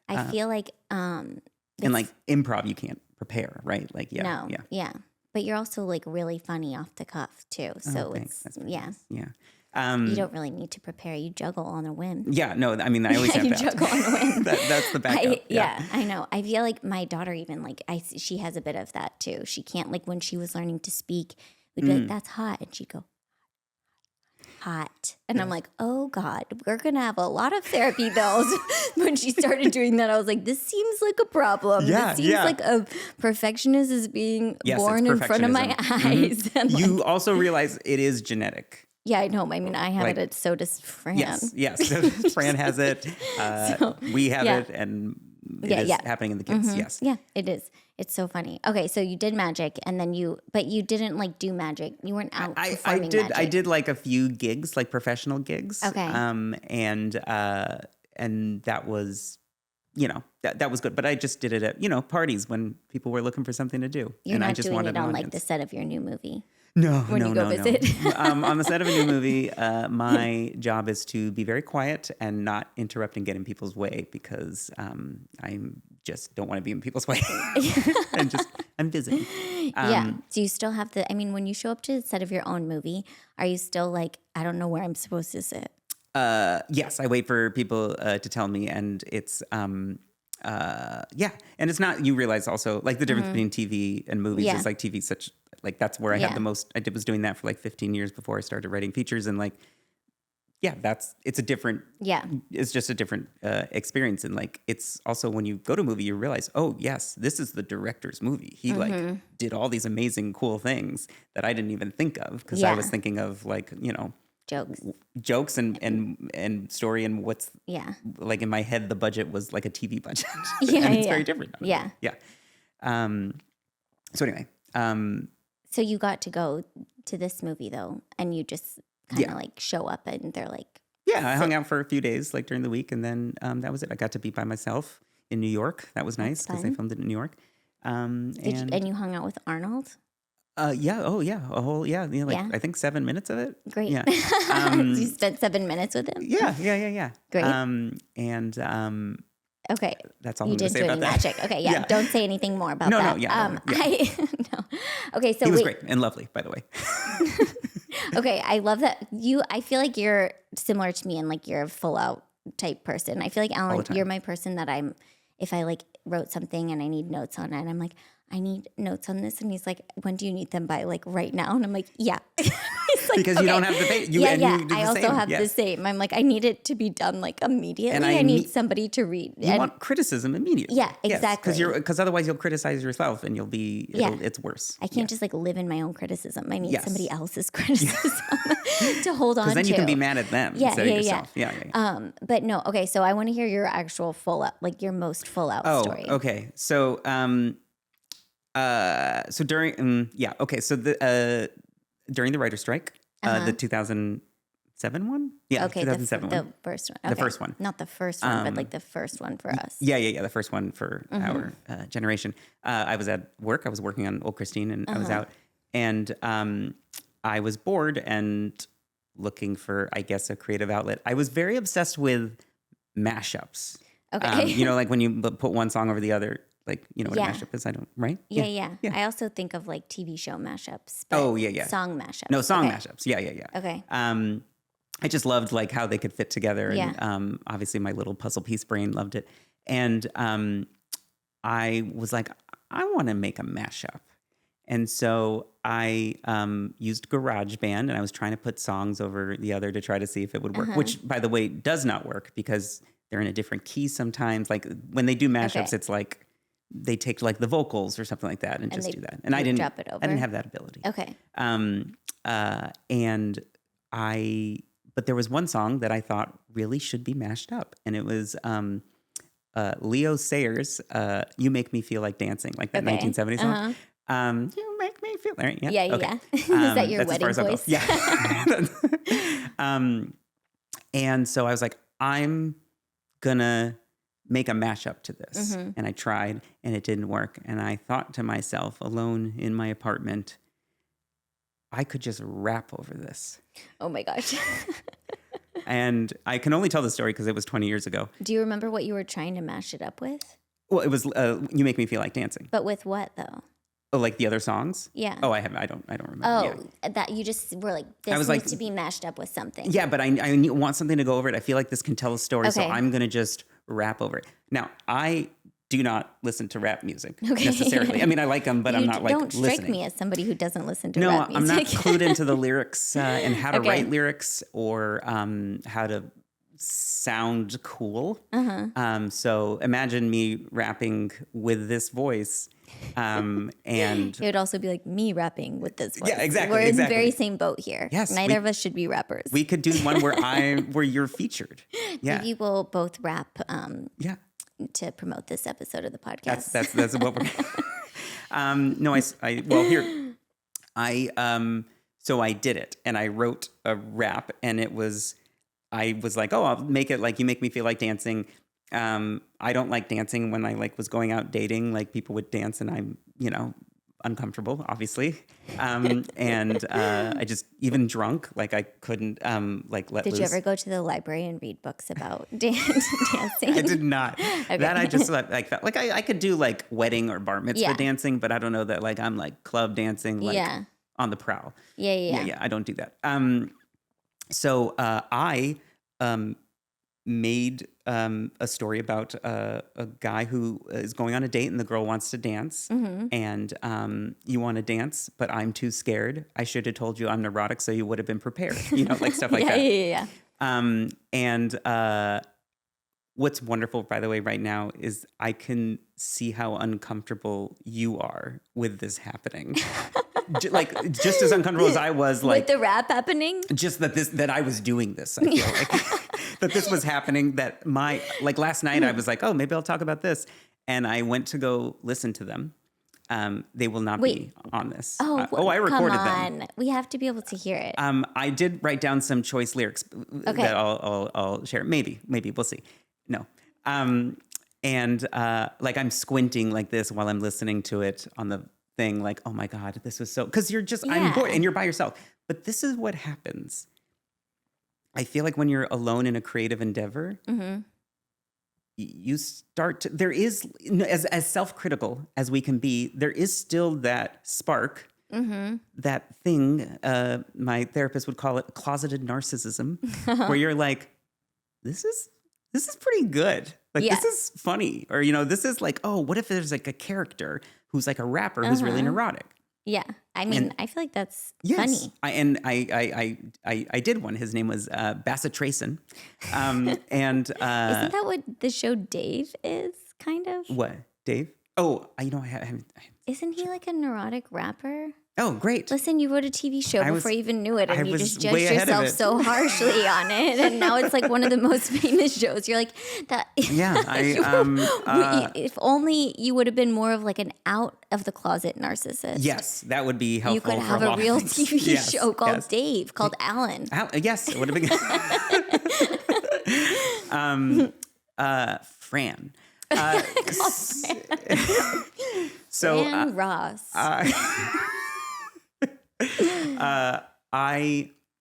I feel like and like improv, you can't prepare, right? Like yeah. But you're also like really funny off the cuff too. So thanks. it's That's very yeah. nice. Yeah. You don't really need to prepare. You juggle on a whim. Yeah, no, I mean, I always have You that. juggle on a whim. That's the backup. Yeah, I know. I feel like my daughter even like she has a bit of that too. She can't like when she was learning to speak, we'd be like, "That's hot," and she'd go, "Hot," and I'm like, "Oh God, we're gonna have a lot of therapy bills." When she started doing that, I was like, "This seems like a problem. Yeah, this seems yeah. like a perfectionist is being Yes, born it's in front of my perfectionism. eyes." And like, You also realize it is genetic. yeah, I know. I mean, I have Like- it. So does Fran. Yes. Fran has it. We have yeah. it, and it Yeah, is yeah. happening in the kids. Yes. Yeah, it is. It's so funny. Okay, so you did magic, and then but you didn't like do magic. You weren't out I performing did. magic. I did like a few gigs, like professional gigs. Okay. And that was, that was good. But I just did it at parties when people were looking for something to do. You're and I not just doing wanted it an on like audience. the set of your new movie. No, when you go visit. On the set of a new movie, my job is to be very quiet and not interrupt and get in people's way because I'm just don't want to be in people's way and just I'm visiting. Yeah. Do you still have I mean, when you show up to the set of your own movie, are you still like, I don't know where I'm supposed to sit? Yes, I wait for people to tell me, and it's yeah, and it's not. You realize also like the difference between TV and movies is like TV such like that's where I had the most. I was doing that for like 15 years before I started writing features, and like yeah, it's a different. Yeah, it's just a different experience, and like it's also when you go to a movie, you realize, oh yes, this is the director's movie. He like did all these amazing, cool things that I didn't even think of because I was thinking of like jokes and story and what's like in my head the budget was like a TV budget. And it's very different. Yeah. So anyway, so you got to go to this movie though, and you just kind of like show up and they're like I hung out for a few days like during the week, and then that was it. I got to be by myself in New York. That was nice because they filmed it in New York. And you hung out with Arnold? A whole I think 7 minutes of it. Great. Yeah. You spent 7 minutes with him? Yeah. Great. Okay. That's all you I'm going to say about that. Magic. Okay, yeah. Don't say anything more about that. No. Okay, so he was great and lovely, by the way. Okay, I love that I feel like you're similar to me and like you're a full out type person. I feel like Allan, you're my person that if I like wrote something and I need notes on it, I'm like, I need notes on this. And he's like, when do you need them by? Like right now? And I'm like, yeah. He's like, because you don't have the page. I also have the same. I'm like, I need it to be done like immediately. And I need somebody to read. You want criticism immediately. Yeah, exactly. Because otherwise you'll criticize yourself and it's worse. I can't just like live in my own criticism. I need somebody else's criticism to hold on to. Because then you can be mad at them instead of yourself. Yeah. But no, okay. So I want to hear your actual full out, like your most full out story. Okay. So, during during the writer's strike, the 2007 one, okay, 2007 the first one, okay. The first one, not the first one, but like the first one for us. The first one for our generation. I was at work. I was working on Old Christine, and I was out, and I was bored and looking for, I guess, a creative outlet. I was very obsessed with mashups. Okay, like when you put one song over the other. Like, you know what a mashup is? I don't, right? Yeah. I also think of like TV show mashups. Song mashups. No, song mashups. Yeah. Okay. I just loved like how they could fit together. And obviously my little puzzle piece brain loved it. And I was like, I want to make a mashup. And so I used GarageBand, and I was trying to put songs over the other to try to see if it would work, which, by the way, does not work because they're in a different key sometimes. Like when they do mashups, it's like, they take like the vocals or something like that and just do that. And I didn't drop it over. I didn't have that ability. Okay. But there was one song that I thought really should be mashed up. And it was Leo Sayers, You Make Me Feel Like Dancing, like that 1970 song. You make me feel right. Yeah. Yeah. Is that your wedding voice? Yeah. And so I was like, I'm gonna make a mashup to this. And I tried and it didn't work. And I thought to myself, alone in my apartment, I could just rap over this. Oh my gosh. And I can only tell the story because it was 20 years ago. Do you remember what you were trying to mash it up with? Well, it was You Make Me Feel Like Dancing. But with what though? Oh, like the other songs? Yeah. Oh, I don't remember. Oh, that you just were like, this needs to be mashed up with something. Yeah, but I want something to go over it. I feel like this can tell a story, so I'm going to just rap over it. Now, I do not listen to rap music necessarily. I mean, I like them, but I'm not like listening. Don't strike me as somebody who doesn't listen to rap music. No, I'm not clued into the lyrics and how to write lyrics or how to sound cool. So imagine me rapping with this voice. And it would also be like me rapping with this voice. Yeah, exactly. We're in the very same boat here. Yes, neither of us should be rappers. We could do one where you're featured. Yeah, maybe we'll both rap. To promote this episode of the podcast. That's what we're. So I did it, and I wrote a rap, and it was. I was like, oh, I'll make it like You Make Me Feel Like Dancing. I don't like dancing when I like was going out dating. Like people would dance, and I'm uncomfortable, obviously. And I just, even drunk, like I couldn't like let Did loose. you ever go to the library and read books about dancing? I did not. That I just like felt like I could do like wedding or bar mitzvah dancing, but I don't know that like I'm like club dancing like on the prowl. Yeah. I don't do that. So I made a story about a guy who is going on a date and the girl wants to dance, and you want to dance, but I'm too scared. I should have told you I'm neurotic, so you would have been prepared. You know, like stuff like that. Yeah. And what's wonderful, by the way, right now is I can see how uncomfortable you are with this happening. Like just as uncomfortable as I was, like with the rap happening. Just that I was doing this. I feel like that this was happening. That like last night I was like, oh, maybe I'll talk about this, and I went to go listen to them. They will not be on this. I recorded them. We have to be able to hear it. I did write down some choice lyrics that I'll share. Maybe we'll see. No. And like I'm squinting like this while I'm listening to it on the thing, like, oh my God, this was so, because you're just, I'm bored and you're by yourself. But this is what happens. I feel like when you're alone in a creative endeavor, you start to, there is, as self-critical as we can be, there is still that spark, that thing, my therapist would call it closeted narcissism, where you're like, this is pretty good. Like, this is funny. Or, you know, this is like, oh, what if there's like a character who's like a rapper who's really neurotic? Yeah. I mean, I feel like that's funny. I did one. His name was Bassett Trayson. And isn't that what the show Dave is, kind of? What? Dave? Oh, you know, I haven't. Isn't he like a neurotic rapper? Oh, great. Listen, you wrote a TV show before you even knew it, and you just way judged ahead of yourself it. so harshly on it, and now it's like one of the most famous shows. You're like, that. Yeah, if only you would have been more of like an out of the closet narcissist. Yes, that would be helpful. You could have for a real TV yes, show called Dave, called Allan. Yes, it would have been good. Fran. So Fran Ross.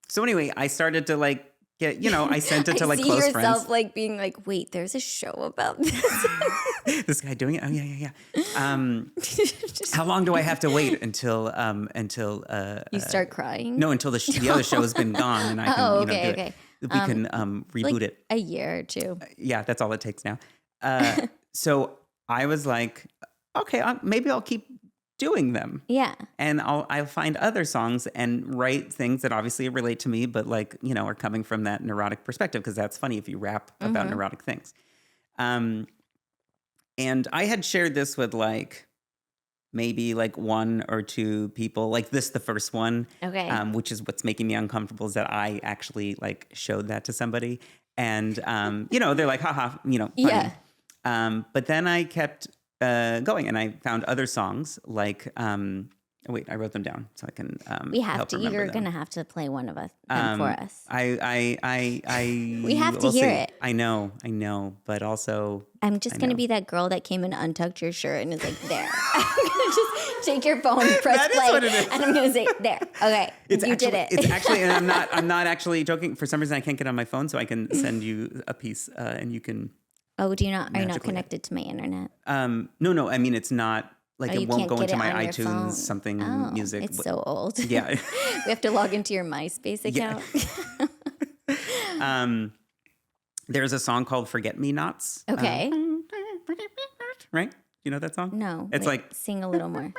So anyway, I started to like get, you know, I sent it to like close friends. I see yourself friends. like being like, wait, there's a show about this. This guy doing it? Oh yeah. How long do I have to wait until you start crying? No, until the other show has been gone and I can do it. We can reboot like it. A year or two. Yeah, that's all it takes now. So I was like, okay, maybe I'll keep doing them. Yeah. And I'll find other songs and write things that obviously relate to me, but like, you know, are coming from that neurotic perspective, because that's funny if you rap about neurotic things. And I had shared this with like maybe like one or two people, like this, the first one, which is what's making me uncomfortable, is that I actually like showed that to somebody, and you know, they're like, haha, you know, funny. Yeah. But then I kept going, and I found other songs like wait, I wrote them down so I can we have help to. remember You're them. gonna have to play one of us for us. We have to hear it. I know, but also I'm just gonna be that girl that came and untucked your shirt and is like, there. I'm gonna just take your phone, press play, and I'm gonna say, there. Okay, did it. It's actually, and I'm not actually joking. For some reason, I can't get on my phone, so I can send you a piece, and you can. Oh, are you not connected to my internet? No. I mean, it's not like it won't go into my iTunes iTunes something music. It's so old. Yeah. We have to log into your MySpace account. There's a song called "Forget Me Nots." Okay. Right? You know that song? No. It's like sing a little more.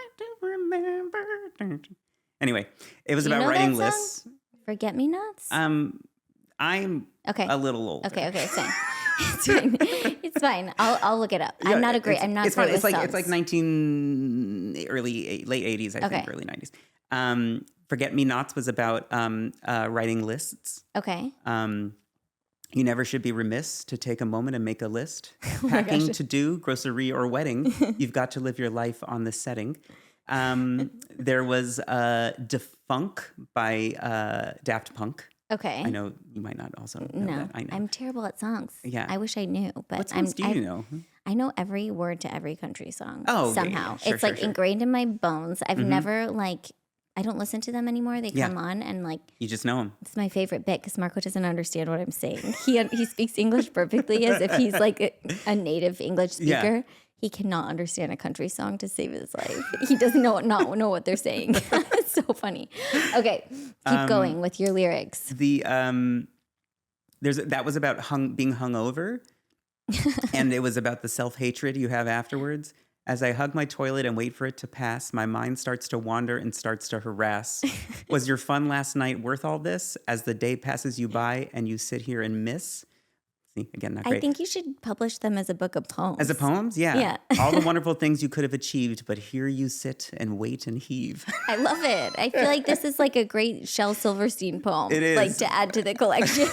Anyway, it was Do you about know writing that lists. song? Forget Me Nots? I'm a little older. Okay, it's fine. It's fine. It's fine. I'll look it up. Yeah, I'm not great It's with like songs. it's like late 80s, I think, early 90s. Forget Me Nots was about writing lists. Okay. You never should be remiss to take a moment and make a list. Packing to do, grocery or wedding. You've got to live your life on this setting. There was Defunk by Daft Punk. Okay. I know you might not also know No, that. I know. I'm terrible at songs. Yeah. I wish I knew, but What songs do you know? I know every word to every country song. Oh, yeah, somehow. yeah. Sure, It's sure, like sure. ingrained in my bones. I've never I don't listen to them anymore. They Yeah. come on and like You just know them. it's my favorite bit because Marco doesn't understand what I'm saying. He speaks English perfectly as if he's like a native English Yeah. speaker. He cannot understand a country song to save his life. He doesn't not know what they're saying. It's so funny. Okay, keep going with your lyrics. That was about being hungover, and it was about the self-hatred you have afterwards. As I hug my toilet and wait for it to pass, my mind starts to wander and starts to harass. Was your fun last night worth all this? As the day passes you by and you sit here and miss. See, again, not great. I think you should publish them as a book of poems. As a poems? Yeah. Yeah. All the wonderful things you could have achieved, but here you sit and wait and heave. I love it. I feel like this is like a great Shel Silverstein poem. It is. Like to add to the collection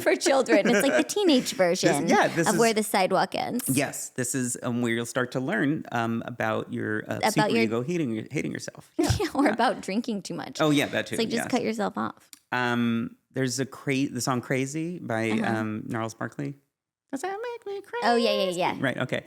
for children. It's like the teenage version This of is- Where the Sidewalk Ends. Yes, this is where you'll start to learn about your super your- ego hating yourself. Yeah, or about drinking too much. Oh, yeah, that too. It's like just yes. cut yourself off. There's the song "Crazy" by Gnarls Barkley. Does that make me crazy? Oh, yeah. Right. Okay.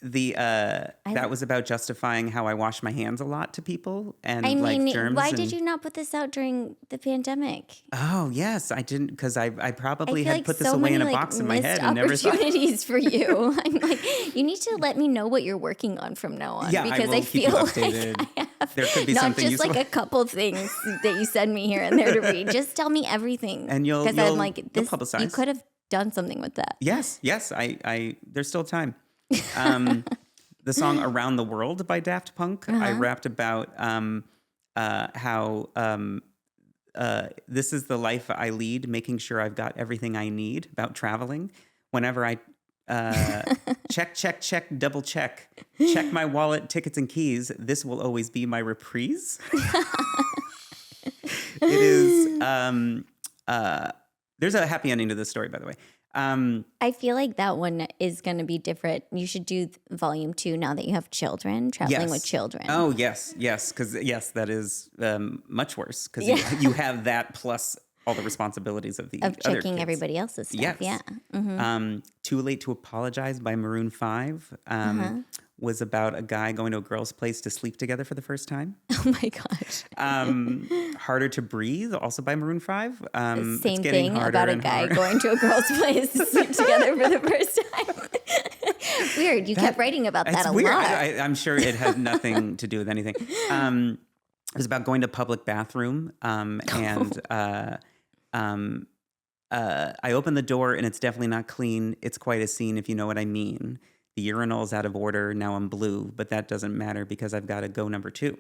That was about justifying how I wash my hands a lot to people and I mean, like germs. why and, did you not put this out during the pandemic? Oh yes, I didn't because I probably feel had like put this so away in many, a box in my missed head and never thought. opportunities for you. I'm like, you need to let me know what you're working on from now on. Yeah, because I will keep you feel updated. like I have There could be not something just useful. like a couple things that you send me here and there to read. Just tell me everything. And you'll- because I'm like, you'll this. You publicize. could have done something with that. Yes. I there's still time. The song "Around the World" by Daft Punk. I rapped about how this is the life I lead, making sure I've got everything I need. About traveling, whenever I check, double check my wallet, tickets, and keys. This will always be my reprise. It is. There's a happy ending to this story, by the way. I feel like that one is going to be different. You should do volume 2 now that you have children, traveling with children. Oh, yes, because that is much worse because Yeah. you have that plus all the responsibilities of the Of other checking kids. everybody else's stuff. Yes. Yeah. Mm-hmm. Too Late to Apologize by Maroon 5 was about a guy going to a girl's place to sleep together for the first time. Oh my gosh. Harder to Breathe, also by Maroon 5. Same it's getting thing harder about a and guy harder. going to a girl's place to sleep together for the first time. Weird. You kept writing about that It's a weird. lot. I'm sure it had nothing to do with anything. It was about going to public bathroom, and I open the door and it's definitely not clean. It's quite a scene, if you know what I mean. The urinal's out of order. Now I'm blue, but that doesn't matter because I've got to go number 2.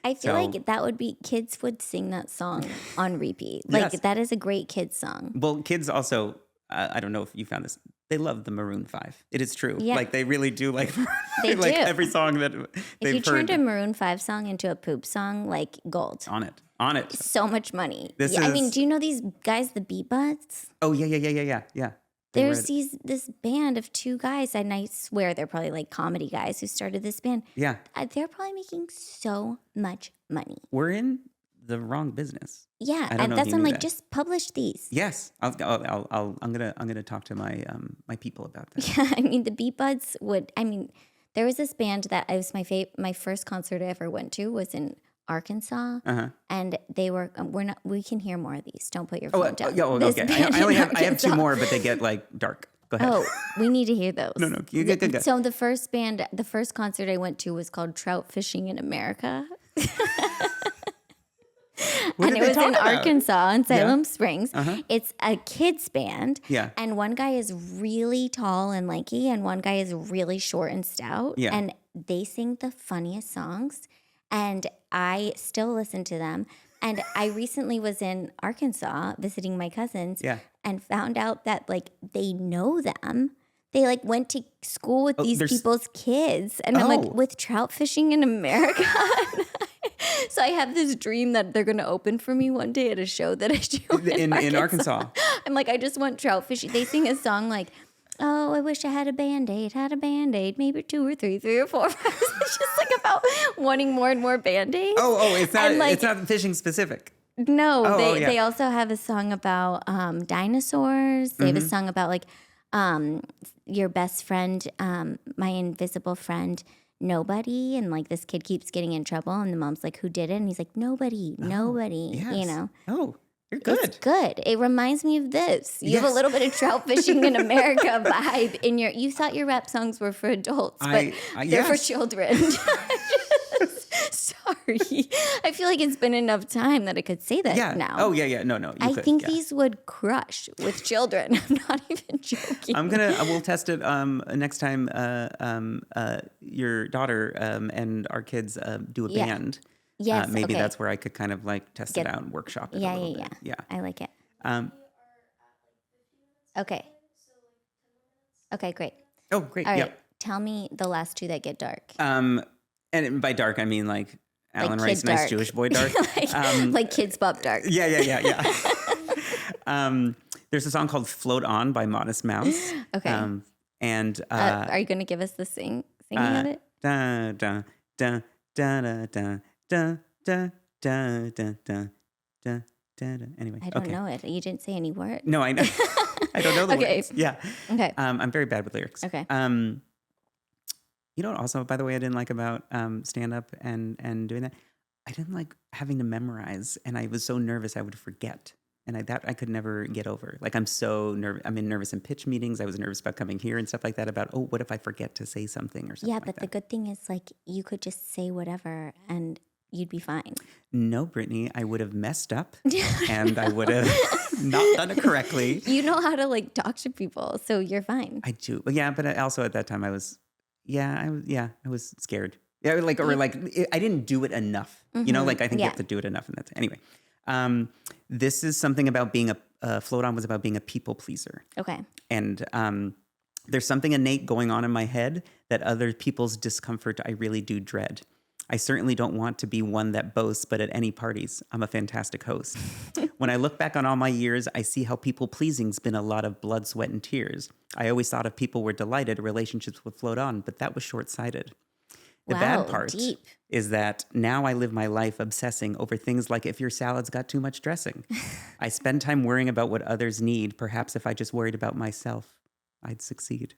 I feel So- like that would be, kids would sing that song on repeat. Like Yes. that is a great kids song. Well, kids also, I don't know if you found this, they love the Maroon 5. It is true. Yeah. Like they really do like, They like do. every song that If they've you heard turned a Maroon 5 song into a poop song, like gold. on it. So much money. This I mean, is- do you know these guys, the Beat Buds? Oh, yeah. They were- There's this band of 2 guys, and I swear they're probably like comedy guys who started this band. Yeah. They're probably making so much money. We're in the wrong business. Yeah, I don't know if that's you why I'm knew like, that. just publish these. Yes, I'm gonna talk to my my people about that. Yeah, I mean, the Beat Buds would. I mean, there was this band that I was my first concert I ever went to was in Arkansas, and they were. We can hear more of these. Don't put your phone down. This Okay. band I only in have 2 Arkansas. more, but they get like dark. Go ahead. Oh, we need to hear those. No, you go. So the first concert I went to was called Trout Fishing in America. What And did it they was talk in about? Arkansas in Salem Springs. Uh-huh. It's a kids band. Yeah. And one guy is really tall and lanky, and one guy is really short and stout. Yeah. And they sing the funniest songs. And I still listen to them. And I recently was in Arkansas visiting my cousins Yeah. and found out that like they know them. They like went to school with these there's- people's kids. And I'm Oh. like, with trout fishing in America? So I have this dream that they're going to open for me one day at a show that I do In Arkansas. I'm like, I just want trout fishing. They sing a song like, oh, I wish I had a Band-Aid, maybe 2 or 3 or 4. It's just like about wanting more and more Band-Aids. Oh, it's not. And, like, it's not fishing specific. No, yeah. they also have a song about dinosaurs. They have Mm-hmm. a song about like your best friend, my invisible friend, nobody, and like this kid keeps getting in trouble, and the mom's like, "Who did it?" And he's like, "Nobody, nobody." Yes. You know, Oh, you're good. it's good. It reminds me of this. You have a Yes. little bit of trout fishing in America vibe in your. You thought your rap songs were for adults, but they're for yes. children. Sorry, I feel like it's been enough time that I could say that Yeah. now. Oh, yeah. No, you I could, think yeah. these would crush with children. I'm not even joking. We'll test it next time your daughter and our kids do a Yeah. band. Yes, Maybe okay. that's where I could kind of like test it out and workshop it a little bit. Yeah. I like it. Um, Okay. Okay, great. oh, great. All right. Yeah. Tell me the last two that get dark. And by dark, I mean like Allan kid Rice, nice dark. Jewish boy dark. like Kids Bop Dark. Yeah. There's a song called "Float On" by Modest Mouse. Okay. Are you going to give us the singing of it? Da da da da da da da da da da da da da. Anyway, I don't know it. You didn't say any words. No, I know. I don't know the Okay. words. Yeah. Okay. I'm very bad with lyrics. Okay. You know what also, by the way, I didn't like about stand up and doing that? I didn't like having to memorize, and I was so nervous I would forget. And I could never get over. Like, I'm so nervous. I'm nervous in pitch meetings. I was nervous about coming here and stuff like that about, oh, what if I forget to say something or something Yeah, like but that. the good thing is like you could just say whatever and you'd be fine. No, Brittany, I would have messed up and I would have not done it correctly. You know how to like talk to people, so you're fine. I do. Yeah, but also at that time I was scared. Yeah, I didn't do it enough. You know, like I think you have to do it enough. And that's anyway. This is something about being Float On was about being a people pleaser. Okay. And there's something innate going on in my head that other people's discomfort I really do dread. I certainly don't want to be one that boasts, but at any parties, I'm a fantastic host. When I look back on all my years, I see how people pleasing's been a lot of blood, sweat, and tears. I always thought if people were delighted, relationships would float on, but that was short-sighted. The Wow, bad part deep. is that now I live my life obsessing over things like if your salad's got too much dressing. I spend time worrying about what others need. Perhaps if I just worried about myself, I'd succeed.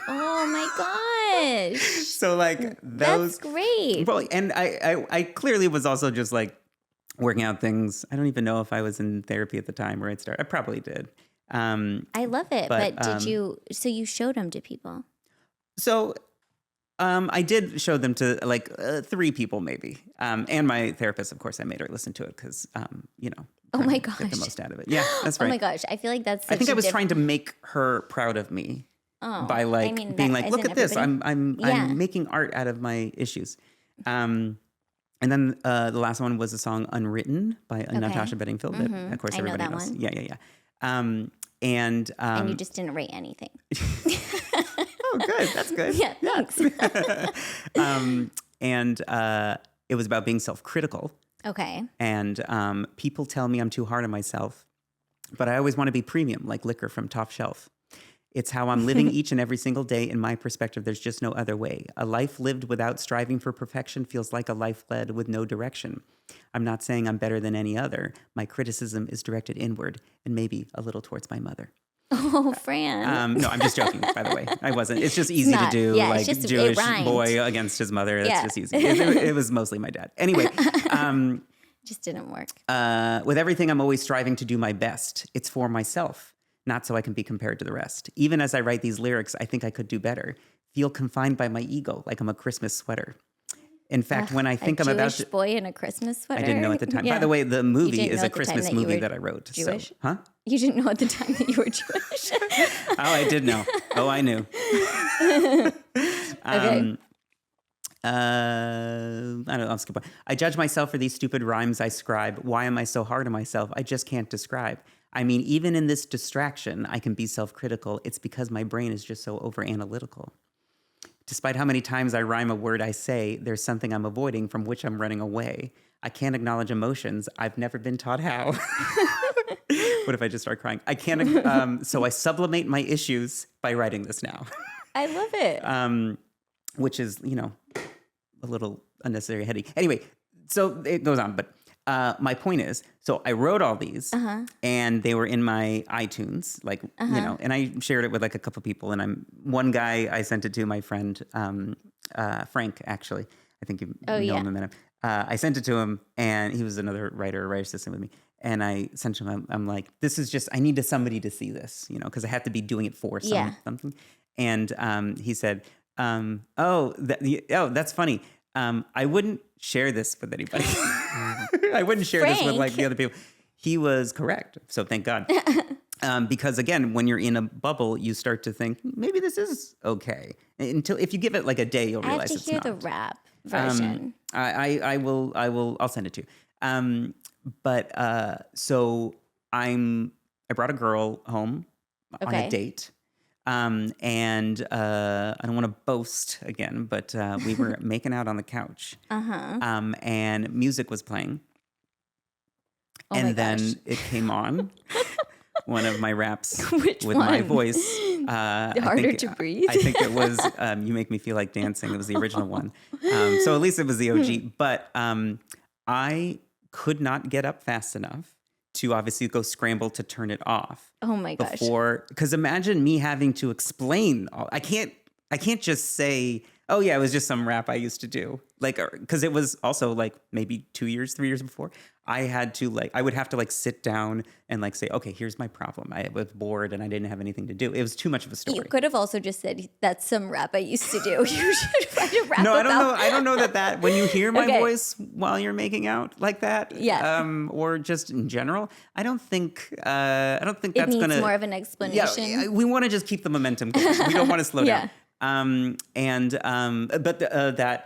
Oh my gosh. So like those, That's great. well, and I clearly was also just like working out things. I don't even know if I was in therapy at the time where I'd start. I probably did. I love it. but, But did you, so you showed them to people? So I did show them to like 3 people maybe. And my therapist, of course, I made her listen to it because, you know, Oh my get the gosh. most out of it. Yeah, that's right. Oh my gosh. I feel like that's I such think a I was trying to make her proud of me by like being like, look at this, I'm making art out of my issues. And then the last one was a song "Unwritten" by Natasha Bedingfield. That, of course, I know everybody that knows. one. Yeah. And you just didn't rate anything. oh, good, that's good. Yeah, thanks. And it was about being self-critical. Okay. And people tell me I'm too hard on myself, but I always want to be premium, like liquor from top shelf. It's how I'm living each and every single day. In my perspective, there's just no other way. A life lived without striving for perfection feels like a life led with no direction. I'm not saying I'm better than any other. My criticism is directed inward and maybe a little towards my mother. Oh, Fran. No, I'm just joking, by the way. I wasn't. It's just easy not. to do, Yeah, like it's just- it Jewish rhymed. boy against his mother. That's Yeah. just easy. It was mostly my dad. Anyway, Just didn't work. with everything, I'm always striving to do my best. It's for myself, not so I can be compared to the rest. Even as I write these lyrics, I think I could do better. Feel confined by my ego, like I'm a Christmas sweater. In fact, when I think I'm about Jewish to... boy in a Christmas sweater. I didn't know at the time. Yeah. By the way, the movie didn't is know a at the time Christmas that you movie were that I wrote. Jewish? So, huh? You didn't know at the time that you were Jewish. Oh, I did know. Oh, I knew. Okay. I don't know. I'll skip one. I judge myself for these stupid rhymes I scribe. Why am I so hard on myself? I just can't describe. I mean, even in this distraction, I can be self-critical. It's because my brain is just so over-analytical. Despite how many times I rhyme a word I say, there's something I'm avoiding from which I'm running away. I can't acknowledge emotions. I've never been taught how. What if I just start crying? I can't. So I sublimate my issues by writing this now. I love it. Which is, you know, a little unnecessary headache. Anyway, so it goes on, but my point is, so I wrote all these, and they were in my iTunes, like and I shared it with like a couple people. And one guy I sent it to, my friend Frank. Actually, I think you know him and met him. I sent it to him, and he was another writer assistant with me. And I sent him. I'm like, this is just, I need somebody to see this, because I have to be doing it for something. And he said, that's funny. I wouldn't share this with anybody. I wouldn't share this with like the other people. He was correct. So thank God. Because again, when you're in a bubble, you start to think maybe this is okay. Until if you give it like a day, you'll realize it's not. I have to hear the rap version. I'll send it to you. So I brought a girl home on a date. And I don't want to boast again, but we were making out on the couch. And music was playing. And then it came on. One of my raps with my voice. Harder to breathe. I think it was You Make Me Feel Like Dancing. It was the original one. So at least it was the OG. But I could not get up fast enough to obviously go scramble to turn it off. Oh my gosh. Because imagine me having to explain. I can't just say, oh yeah, it was just some rap I used to do. Like, because it was also like maybe 3 years before. I would have to sit down and say, okay, here's my problem. I was bored and I didn't have anything to do. It was too much of a story. You could have also just said, that's some rap I used to do. You should write a rap No, I about. don't know. I don't know that when you hear my voice while you're making out like that, or just in general, I don't think that's going to. It needs more of an explanation. Yeah, we want to just keep the momentum going. We don't want to slow down. But that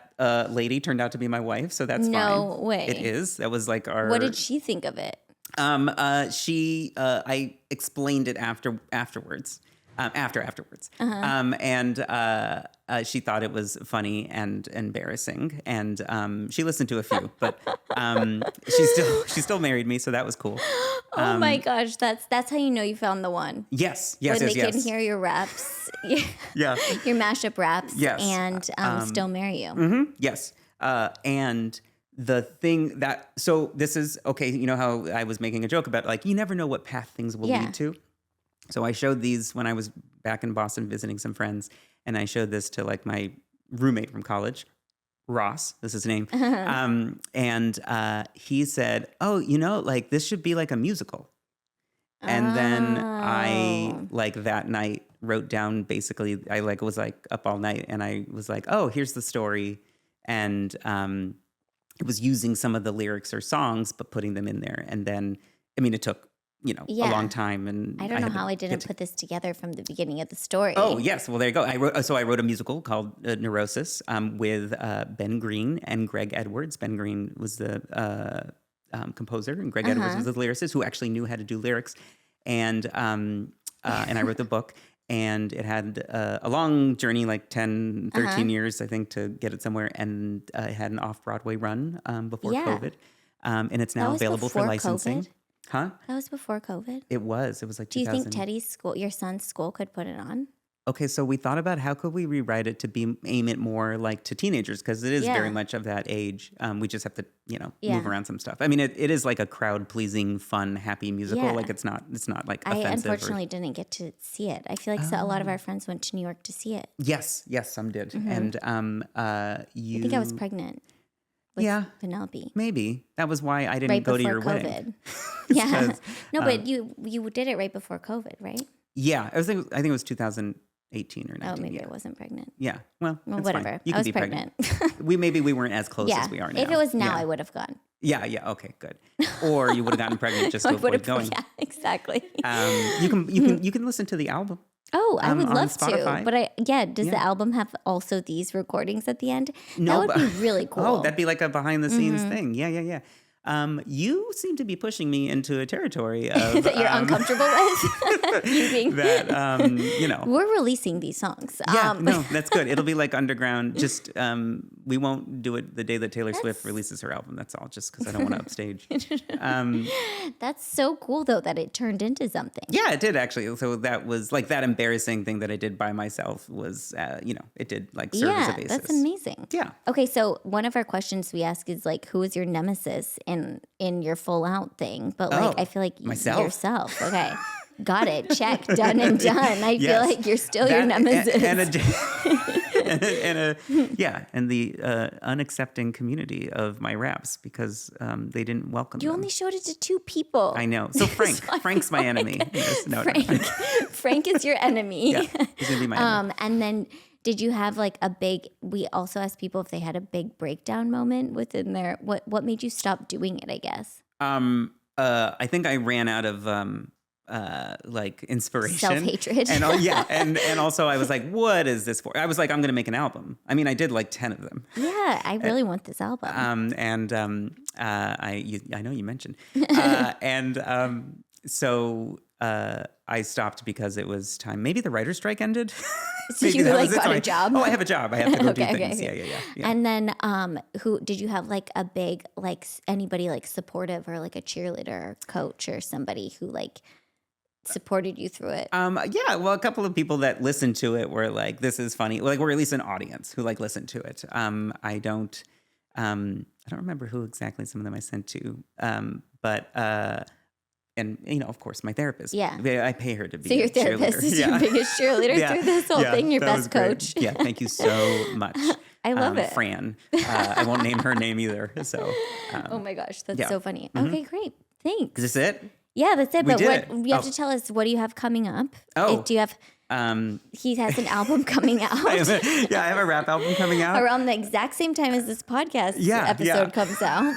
lady turned out to be my wife, so that's fine. No way. It is. That was like our. What did she think of it? I explained it afterwards. She thought it was funny and embarrassing, and she listened to a few, but she still married me, so that was cool. Oh my gosh, that's how you know you found the one. Yes, when they can hear your raps, your mashup raps, and still marry you. Mm-hmm. Yes, and the thing this is okay. You know how I was making a joke about you never know what path things will lead to. So I showed these when I was back in Boston visiting some friends, and I showed this to my roommate from college, Ross. This is his name, and he said, "Oh, this should be like a musical." And then I that night wrote down basically I was up all night, and I was like, "Oh, here's the story," and it was using some of the lyrics or songs, but putting them in there, and then it took. A long time, and I don't know how I didn't put this together from the beginning of the story. Oh yes, well there you go. I wrote a musical called Neurosis with Ben Green and Greg Edwards. Ben Green was the composer, and Greg Edwards was the lyricist who actually knew how to do lyrics. And I wrote the book, and it had a long journey, 10, 13 years, I think, to get it somewhere, and it had an off-Broadway run before COVID, and it's now available for licensing. COVID? Huh? That was before COVID? It was. It was 2000. Do you think Teddy's school, your son's school, could put it on? Okay, so we thought about how could we rewrite it to aim it more to teenagers, because it is very much of that age. We just have to, move around some stuff. It is a crowd-pleasing, fun, happy musical. Yeah. It's not offensive. I unfortunately didn't get to see it. I feel like a lot of our friends went to New York to see it. Yes, some did. Mm-hmm. And I think I was pregnant. With Penelope. Maybe. That was why I didn't go to your wedding. Yeah. No, but you did it right before COVID, right? Yeah. I think it was 2018 or 19. Oh, maybe I wasn't pregnant. Yeah. Well, whatever. Fine. You I can was be pregnant. we weren't as close as we are now. If it was now, I would have gone. Yeah. Okay, good. Or you would have gotten pregnant just to avoid going. Yeah, exactly. You can listen to the album. Oh, I would love Spotify. to. But does the album have also these recordings at the end? No, that would be really cool. Oh, that'd be like a behind the scenes thing. Yeah. You seem to be pushing me into a territory of that you're uncomfortable with. We're releasing these songs. Yeah, no, that's good. It'll be like underground. Just we won't do it the day that Taylor Swift releases her album. That's all. Just because I don't want to upstage. That's so cool though that it turned into something. Yeah, it did actually. So that was that embarrassing thing that I did by myself was it did serve as a basis. That's amazing. Yeah. Okay, so one of our questions we ask is who is your nemesis in your full out thing, but like I feel like myself. yourself. Okay. Got it. Check. Done and done. I feel Yes. like you're still your nemesis. And the unaccepting community of my raps because they didn't welcome You them. only showed it to 2 people. I know. So Frank's my enemy. Yes, no. Frank is your enemy. Yeah, he's gonna be my enemy. And then did you have like a big, we also asked people if they had a big breakdown moment within their, what made you stop doing it, I guess? I think I ran out of like inspiration, Self-hatred. and and also I was like, what is this for? I was like, I'm gonna make an album. I mean, I did like 10 of them. Yeah, I really want this album. I know you mentioned, so I stopped because it was time. Maybe the writer's strike ended. So Maybe you that like was it. got So a job? I have a job. I have to go do Okay, things. okay. Yeah. And then who did you have like a big, like anybody like supportive or like a cheerleader or coach or somebody who like supported you through it? Well, a couple of people that listened to it were like, this is funny. Like, or at least an audience who like listened to it. I don't remember who exactly some of them I sent to. And you know, of course, my therapist. Yeah. I pay her to be So your a therapist cheerleader. is your biggest cheerleader through this whole thing, your that was best great. coach. Yeah, thank you so much. I love it. Fran. I won't name her name either. So. Oh my gosh, that's yeah. so funny. Okay, great. Thanks. Is this it? Yeah, that's it. We But did what it. you have Oh. to tell us, what do you have coming up? Oh. Do you have he has an album coming out I have a rap album coming out. around the exact same time as this podcast episode comes out.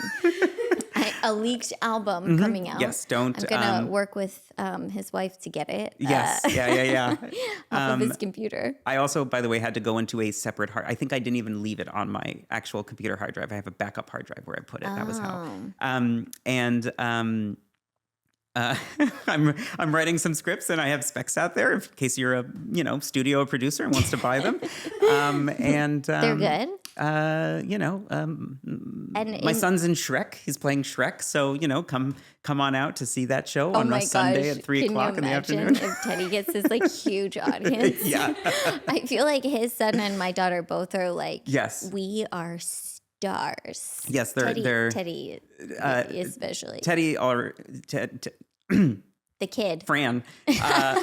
A leaked album coming out. Yes, don't. I'm gonna work with his wife to get it. Yes, yeah. Off of his computer. I also, by the way, had to go into a separate hard. I think I didn't even leave it on my actual computer hard drive. I have a backup hard drive where I put it. That was how. I'm writing some scripts and I have specs out there in case you're a studio producer and wants to buy them. They're good. My son's in Shrek. He's playing Shrek, so come on out to see that show on a Sunday at 3:00 in the afternoon. If Teddy gets this like huge audience, Yeah. I feel like his son and my daughter both are like, Yes. we are stars. Yes, they're Teddy especially Teddy or the kid. Fran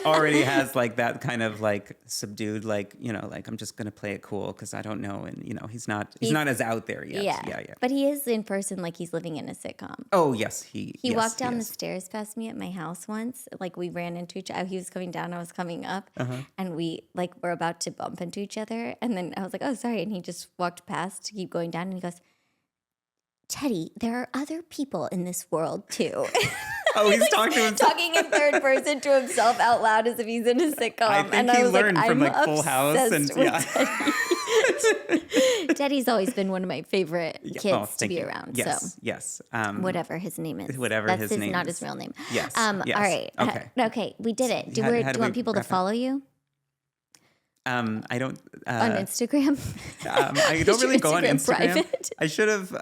already has like that kind of like subdued, like I'm just gonna play it cool because I don't know, and he's not as out there yet. Yeah. But he is in person, like he's living in a sitcom. Oh yes, he walked down the stairs past me at my house once. Like we ran into each other. He was coming down, I was coming up, and we like were about to bump into each other. And then I was like, "Oh, sorry," and he just walked past to keep going down, and he goes, "Teddy, there are other people in this world too." Oh, he's talking to himself. Talking in third person to himself out loud as if he's in a sitcom. I think and he I was learned like, from I'm like Full House and obsessed with Teddy. Teddy's always been one of my favorite kids to be around. Yes, so yes. whatever his name is. Whatever That's his his, name not is. his real name. Yes. All right. Okay. Okay. We did it. Do How you do want we people to wrap up? follow you I don't. on Instagram? I don't Is your really go on Instagram Instagram. private? I should have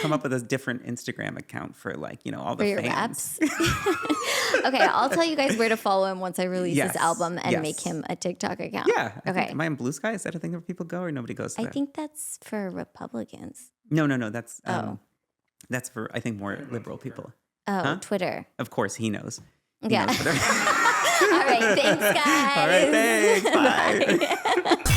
come up with a different Instagram account for all For the your fans. raps? Okay, I'll tell you guys where to follow him once I release Yes, this album and yes. make him a TikTok account. Yeah. Okay. Am I on Blue Sky? Is that a thing where people go or nobody goes to I that? think that's for Republicans. No. That's for I think more liberal people. Oh, Twitter. Of course, he knows. He Yeah. knows Twitter. All right. Thanks, guys. All right. Thanks. Bye. Bye.